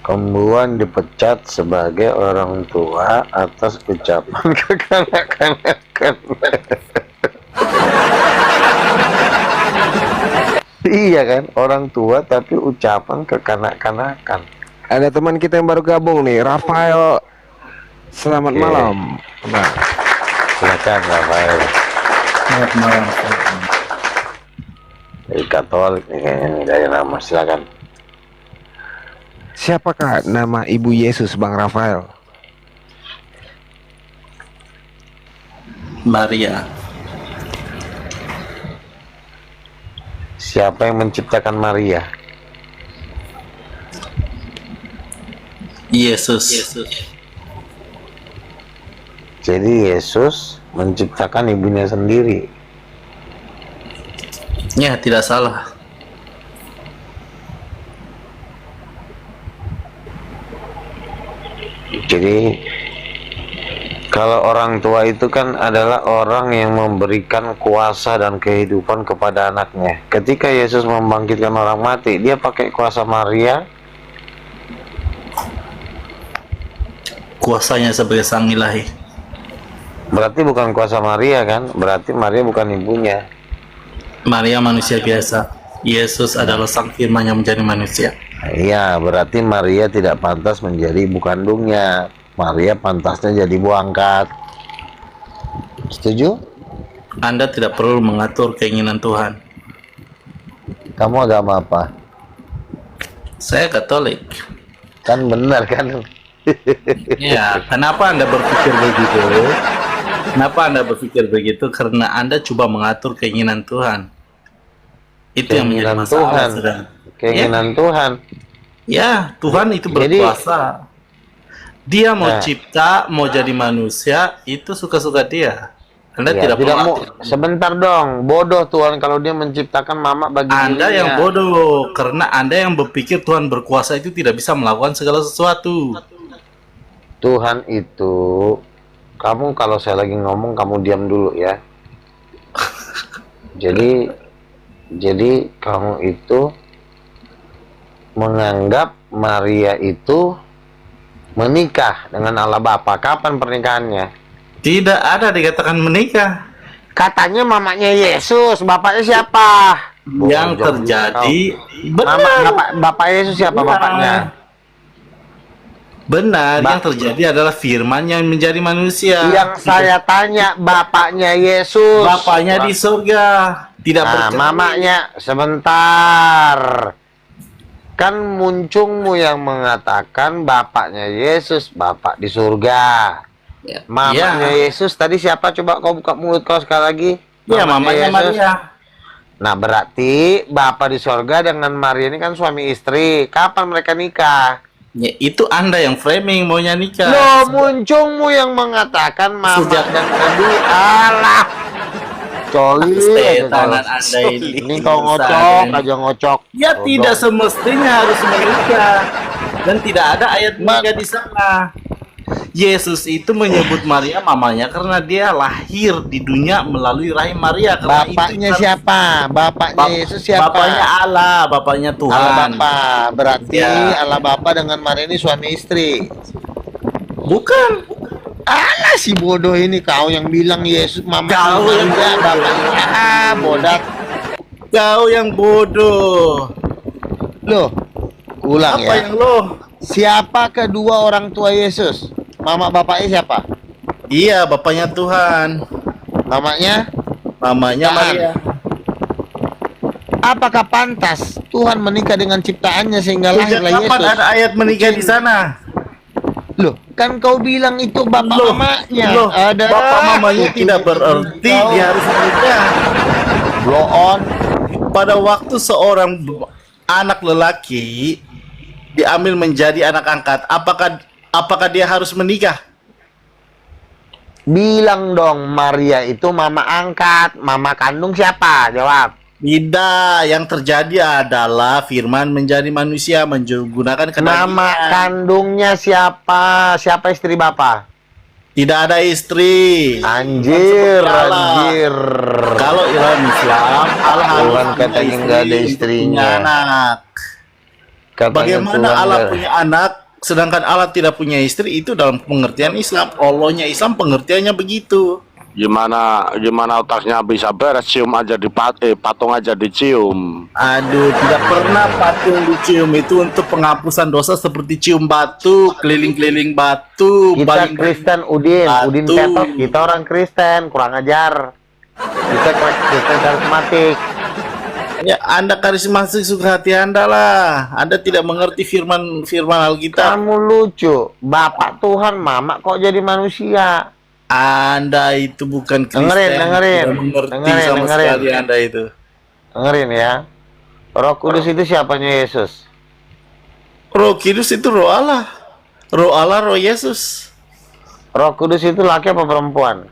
Kembuan dipecat sebagai orang tua atas ucapan kekanak-kanakan. Iya kan, orang tua tapi ucapan kekanak-kanakan. Ada teman kita yang baru gabung nih, Rafael. Selamat malam. Nah, silakan Rafael. Selamat malam. Dari Katolik nih kayaknya dari nama, silakan. siapakah nama Ibu Yesus, Bang Rafael? Maria. Siapa yang menciptakan Maria? Yesus. Jadi Yesus menciptakan ibunya sendiri. Ya, tidak salah. Jadi kalau orang tua itu kan adalah orang yang memberikan kuasa dan kehidupan kepada anaknya. Ketika Yesus membangkitkan orang mati, dia pakai kuasa Maria. Kuasanya sebagai sang ilahi. Berarti bukan kuasa Maria kan? Berarti Maria bukan ibunya. Maria manusia biasa. Yesus adalah sang firman yang menjadi manusia. Iya, berarti Maria tidak pantas menjadi ibu kandungnya. Maria pantasnya jadi ibu angkat. Setuju? Anda tidak perlu mengatur keinginan Tuhan. Kamu agama apa? Saya Katolik. Kan benar kan? Ya, kenapa Anda berpikir begitu? Kenapa Anda berpikir begitu? Karena Anda coba mengatur keinginan Tuhan. Itu yang menjadi masalah. Keinginan Tuhan. Ya, Tuhan itu berkuasa. Dia mau cipta, mau jadi manusia, itu suka-suka dia. Anda tidak mau. Sebentar dong, bodoh Tuhan kalau dia menciptakan mama bagi Anda dirinya. yang bodoh, karena Anda yang berpikir Tuhan berkuasa itu tidak bisa melakukan segala sesuatu. Tuhan itu, kamu kalau saya lagi ngomong kamu diam dulu ya. Jadi kamu itu menganggap Maria itu menikah dengan Allah Bapa. Kapan pernikahannya? Tidak ada dikatakan menikah. Katanya mamanya Yesus, bapaknya siapa? Yang terjadi benar. Bapak Yesus siapa bapaknya? Benar, yang terjadi adalah firman yang menjadi manusia. Yang saya tanya, bapaknya Yesus. Bapaknya di surga. Tidak percaya. Mamanya sebentar. Kan muncungmu yang mengatakan bapaknya Yesus, bapak di surga. Ya. Mamanya Yesus tadi siapa? Coba kau buka mulut kau sekali lagi. Ya, mamanya Yesus. Maria. Nah, berarti bapak di surga dengan Maria ini kan suami istri. Kapan mereka nikah? Ya, itu Anda yang framing maunya nikah. Loh, muncungmu yang mengatakan mama Sejak- dan kedua. Alah. Coli aja Setanan kau. Anda ini. Ini kau ngocok aja ngocok. Ya Bodoh. tidak semestinya harus menikah. Dan tidak ada ayat menikah di sana. Yesus itu menyebut Maria mamanya karena dia lahir di dunia melalui rahim Maria. Karena Bapaknya itu siapa? Bapaknya Yesus siapa? Bapaknya Allah, bapaknya Tuhan. Allah Bapa. Berarti Ya. Allah Bapa dengan Maria ini suami istri. Bukan. Alah si bodoh ini, kau yang bilang Yesus mama Kau yang Maria, bapaknya. Ah, bodak. Kau yang bodoh. Loh, ulang Apa ya. yang lo? Siapa kedua orang tua Yesus? Mama bapaknya siapa? Iya, bapaknya Tuhan. Mamanya? Mamanya Tuhan. Maria. Apakah pantas Tuhan menikah dengan ciptaannya sehingga Sejak lahirlah kapan Yesus? ada ayat menikah di sana? Loh, kan kau bilang itu bapak Loh, mamanya. loh, Ada. bapak mamanya tidak berarti Kau dia harus menikah. blow on. Pada waktu seorang anak lelaki diambil menjadi anak angkat, apakah dia harus menikah? Bilang dong, Maria itu mama angkat, mama kandung siapa? Jawab. Tidak, yang terjadi adalah Firman menjadi manusia menggunakan Nama kedagingan. kandungnya siapa? Siapa istri bapak? Tidak ada istri. Anjir, Seperti Allah. anjir. Kalau Islam, Allah harus Tuhan punya katanya istri nggak ada untuk istrinya. punya anak. Katanya Bagaimana Tuhan Allah nggak- punya anak, sedangkan Allah tidak punya istri? Itu dalam pengertian Islam. Allahnya Islam pengertiannya begitu. Gimana otaknya bisa beres, cium aja patung aja dicium. Aduh, tidak pernah patung dicium itu untuk penghapusan dosa seperti cium batu, keliling-keliling batu, Kita baling- Kristen, Udin Batu. Petok, kita orang Kristen, kurang ajar. Kita Kristen karismatik. Ya, Anda karismatik suka hati Anda lah. Anda tidak mengerti firman Alkitab. Kamu lucu, Bapak Tuhan, Mama kok jadi manusia? Anda itu bukan Kristen. Dengerin, Tidak mengerti dengerin, sama dengerin. sekali Anda itu. Dengerin ya. Roh Kudus itu siapanya Yesus? Roh Kudus itu roh Allah. Roh Allah, roh Yesus. Roh Kudus itu laki apa perempuan?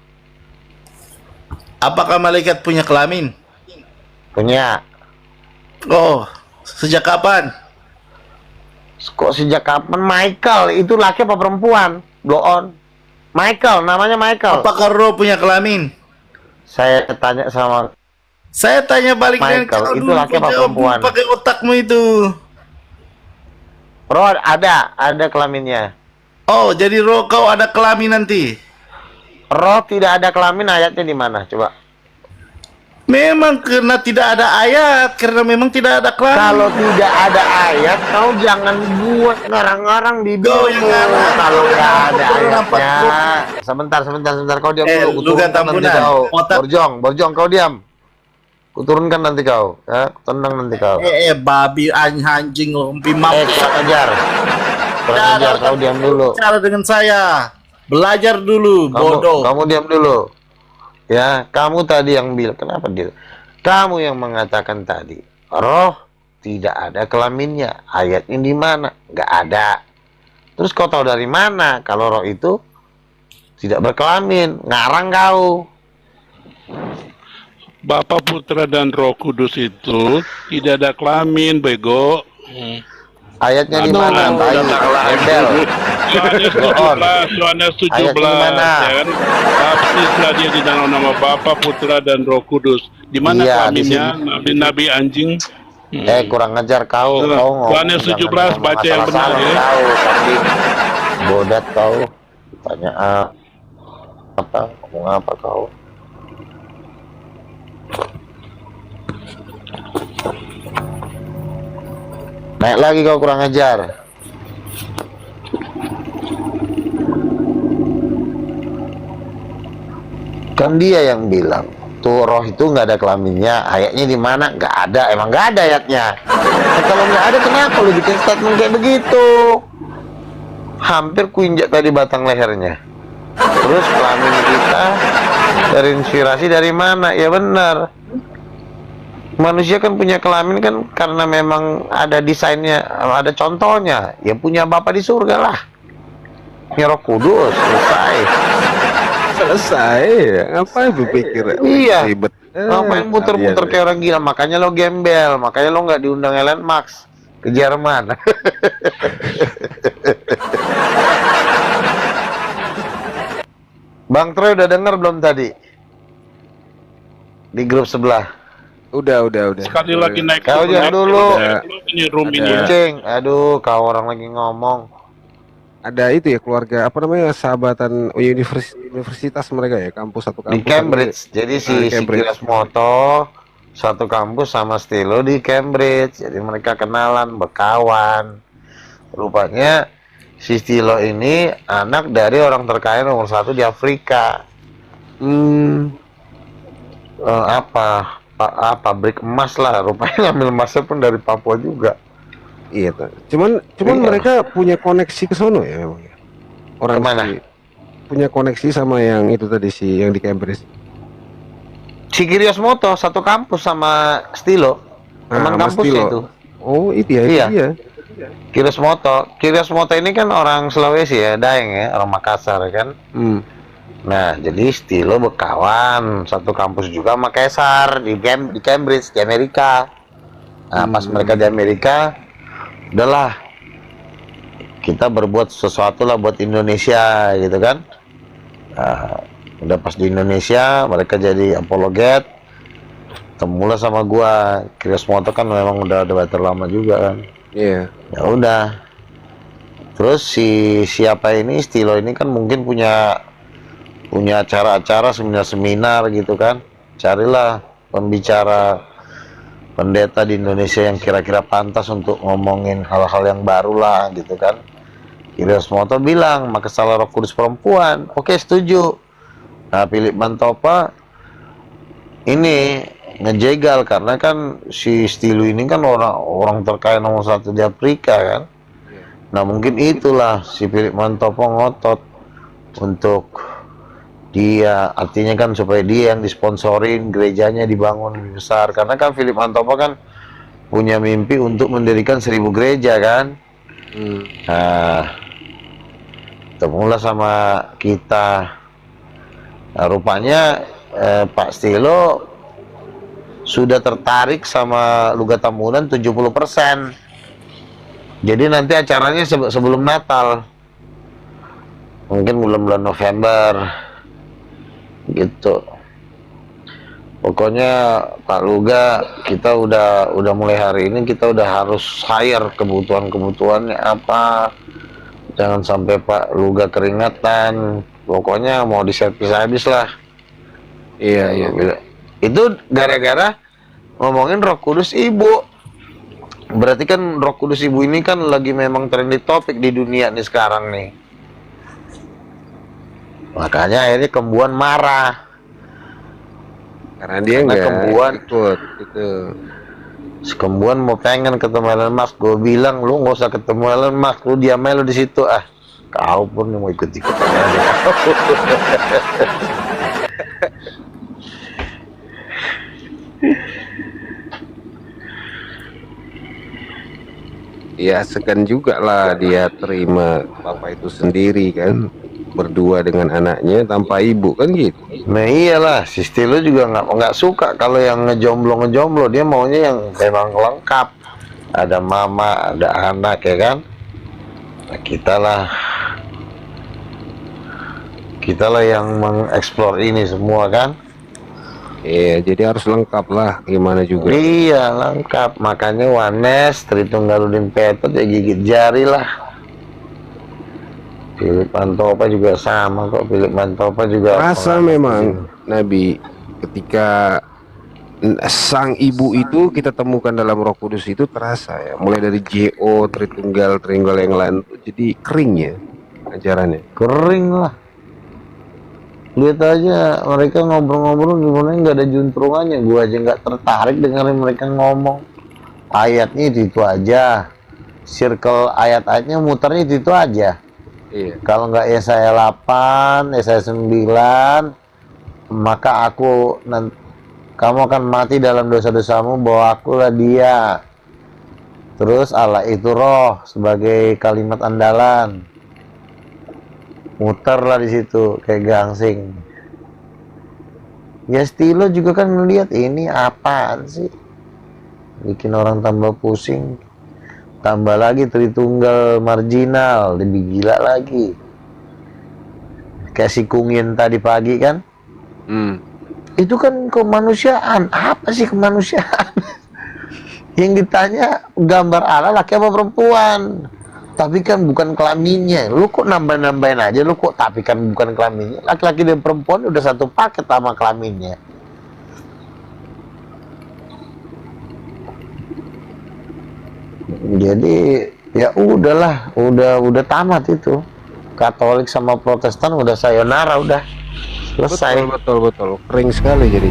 Apakah malaikat punya kelamin? Punya. Oh, sejak kapan? Kok sejak kapan? Michael itu laki apa perempuan? Blow on. Michael, namanya Michael. Apakah roh punya kelamin? Saya tanya sama Saya tanya balik dengan Michael, kau itu dulu, laki kau apa jawab perempuan? pakai otakmu itu. Roh, ada kelaminnya. Oh, jadi roh kau ada kelamin nanti. Roh tidak ada kelamin, ayatnya di mana? Coba. Memang karena tidak ada ayat, karena memang tidak ada kelamin. Kalau tidak ada ayat, kau jangan buat ngarang-ngarang di Kau yang Bible. ngarang. Kalau nggak ada Kau ayatnya. nampak. Sebentar. Kau diam Eh, dulu. lu kan Kuturunkan nanti tampunan. kau. Otak. Borjong, kau diam. Kuturunkan nanti kau. Ya, tenang nanti kau. Babi anjing lumpi mampus. Kurang ajar. Kau diam dulu. Cara dengan saya. Belajar dulu, bodoh. Kamu diam dulu. Ya, kamu tadi yang bilang, kenapa dia? Kamu yang mengatakan tadi, roh tidak ada kelaminnya. Ayatnya di mana? Nggak ada. Terus kau tahu dari mana kalau roh itu tidak berkelamin? Ngarang kau. Bapa, Putra, dan Roh Kudus itu tidak ada kelamin, bego. Ayatnya di mana? Anu, Bayu, embel. Yohanes 17, Ayatnya di mana? ya kan? Baptislah dia di dalam nama Bapa, Putra, dan Roh Kudus. Di mana Iya, di kelaminnya? Nabi-nabi anjing. Kurang ajar kau. Kau ngomong. Yohanes 17, jangan baca yang benar masalah-masalah ya. Kau, tapi bodat kau. Tanya apa? Ngomong apa kau? Naik lagi kau, kurang ajar. Kan dia yang bilang tuh roh itu nggak ada kelaminnya. Ayatnya di mana? Nggak ada, emang nggak ada ayatnya. Nah, kalau nggak ada, kenapa lu bikin statement kayak begitu? Hampir kuinjak tadi batang lehernya. Terus kelamin kita terinspirasi dari mana? Ya benar, manusia kan punya kelamin kan karena memang ada desainnya, ada contohnya. Ya punya Bapa di surga lah, punya Roh Kudus, Selesai. Ngapain berpikir iya, ribet? ngapain muter-muter kayak orang gila? Makanya lo gembel, makanya lo nggak diundang Elon Musk ke Jerman. Bang Troy udah denger belum tadi di grup sebelah? Udah. Sekali lagi naik Kau turun, jangan naik dulu. turun. Ini room ini ya. Cing, aduh, kau orang lagi ngomong. Ada itu ya, keluarga apa namanya, sahabatan universitas mereka ya, kampus satu kampus Di Cambridge. Jadi si Cambridge. Kiras Moto satu kampus sama Stilo di Cambridge. Jadi mereka kenalan, berkawan. Rupanya si Stilo ini anak dari orang terkaya nomor 1 di Afrika. Pabrik emas lah. Rupanya ngambil emasnya pun dari Papua juga. Iya, cuman Iya. mereka punya koneksi ke sono ya memang ya. Orang Kemana? punya koneksi sama yang itu tadi si yang di Cambridge. Si Kiryos Moto satu kampus sama Stilo. Teman Mas kampusnya Tilo. itu. Oh, itu ya, Iya. itu dia. Kiryos Moto ini kan orang Sulawesi ya, Daeng ya, orang Makassar kan. Nah, jadi Stilo berkawan satu kampus juga sama Kaisar di Cambridge di Amerika. Nah, pas mereka di Amerika, udahlah kita berbuat sesuatu lah buat Indonesia gitu kan. Nah, udah pas di Indonesia mereka jadi apologet, temulah sama gua. Kiryos Moto kan memang udah terlama juga kan. Iya. Ya udah, terus siapa ini Stilo ini kan mungkin punya acara-acara seminar gitu kan. Carilah pembicara pendeta di Indonesia yang kira-kira pantas untuk ngomongin hal-hal yang baru lah gitu kan. Kiryos Moto bilang masalah Roh Kudus perempuan, oke setuju. Nah, Philip Mantopa ini ngejegal karena kan si Stilo ini kan orang terkaya nomor 1 di Afrika kan. Nah, mungkin itulah si Philip Mantopa ngotot untuk dia, artinya kan supaya dia yang disponsorin, gerejanya dibangun lebih besar. Karena kan Philip Mantopa kan punya mimpi untuk mendirikan 1000 gereja kan. Nah, temulah sama kita. Nah, rupanya Pak Stilo sudah tertarik sama Luga Tambunan 70%. Jadi nanti acaranya sebelum Natal, mungkin bulan-bulan November gitu. Pokoknya Pak Luga, kita udah mulai hari ini kita udah harus hire kebutuhannya apa. Jangan sampai Pak Luga keringatan. Pokoknya mau diservis habis lah. Iya. Itu gara-gara ngomongin Roh Kudus Ibu. Berarti kan Roh Kudus Ibu ini kan lagi memang trending topik di dunia nih sekarang nih. Makanya akhirnya Kembuan marah. Karena dia nggak Kembuan ikut gitu. Kembuan mau pengen ketemu Elon Musk. Gue bilang lu nggak usah ketemu Elon Musk, lu diam aja lu di situ ah. Kau pun mau ikut-ikut aja. Ya segan juga lah dia terima Bapak itu sendiri kan, berdua dengan anaknya tanpa ibu kan gitu. Nah iyalah, si Stilo juga nggak suka kalau yang ngejomblo, dia maunya yang memang lengkap, ada mama, ada anak ya kan. Nah, kita lah yang mengeksplor ini semua kan. Iya, jadi harus lengkap lah, gimana juga. Iya lengkap, makanya Wanes Tritunggaludin Petot ya gigit jari lah. Philip Mantopa juga sama kok. Philip Mantopa juga Rasa memang Nabi ketika sang ibu itu kita temukan dalam Roh Kudus itu terasa ya, mulai dari JO Tritunggal yang lain tuh jadi kering ya ajarannya. Kering lah. Lihat aja mereka ngobrol-ngobrol gimana, nggak ada juntrungannya. Gua aja nggak tertarik dengerin mereka ngomong. Ayatnya itu aja, circle ayat-ayatnya muternya itu aja. Iya. Kalau nggak Yesaya 8, Yesaya 9, maka kamu akan mati dalam dosa-dosamu, bahwa akulah dia. Terus Allah itu roh sebagai kalimat andalan. Muterlah di situ kayak gangsing. Ya Stilo juga kan ngeliat ini apaan sih, bikin orang tambah pusing. Tambah lagi Tritunggal marginal, lebih gila lagi. Kayak si Kungin tadi pagi kan. Itu kan kemanusiaan. Apa sih kemanusiaan? Yang ditanya gambar Allah laki apa perempuan. Tapi kan bukan kelaminnya. Lu kok nambah-nambahin aja. Lu kok tapi kan bukan kelaminnya. Laki-laki dan perempuan udah satu paket sama kelaminnya. Jadi ya udahlah, udah tamat itu. Katolik sama Protestan udah sayonara, udah selesai. Betul, kering sekali jadi.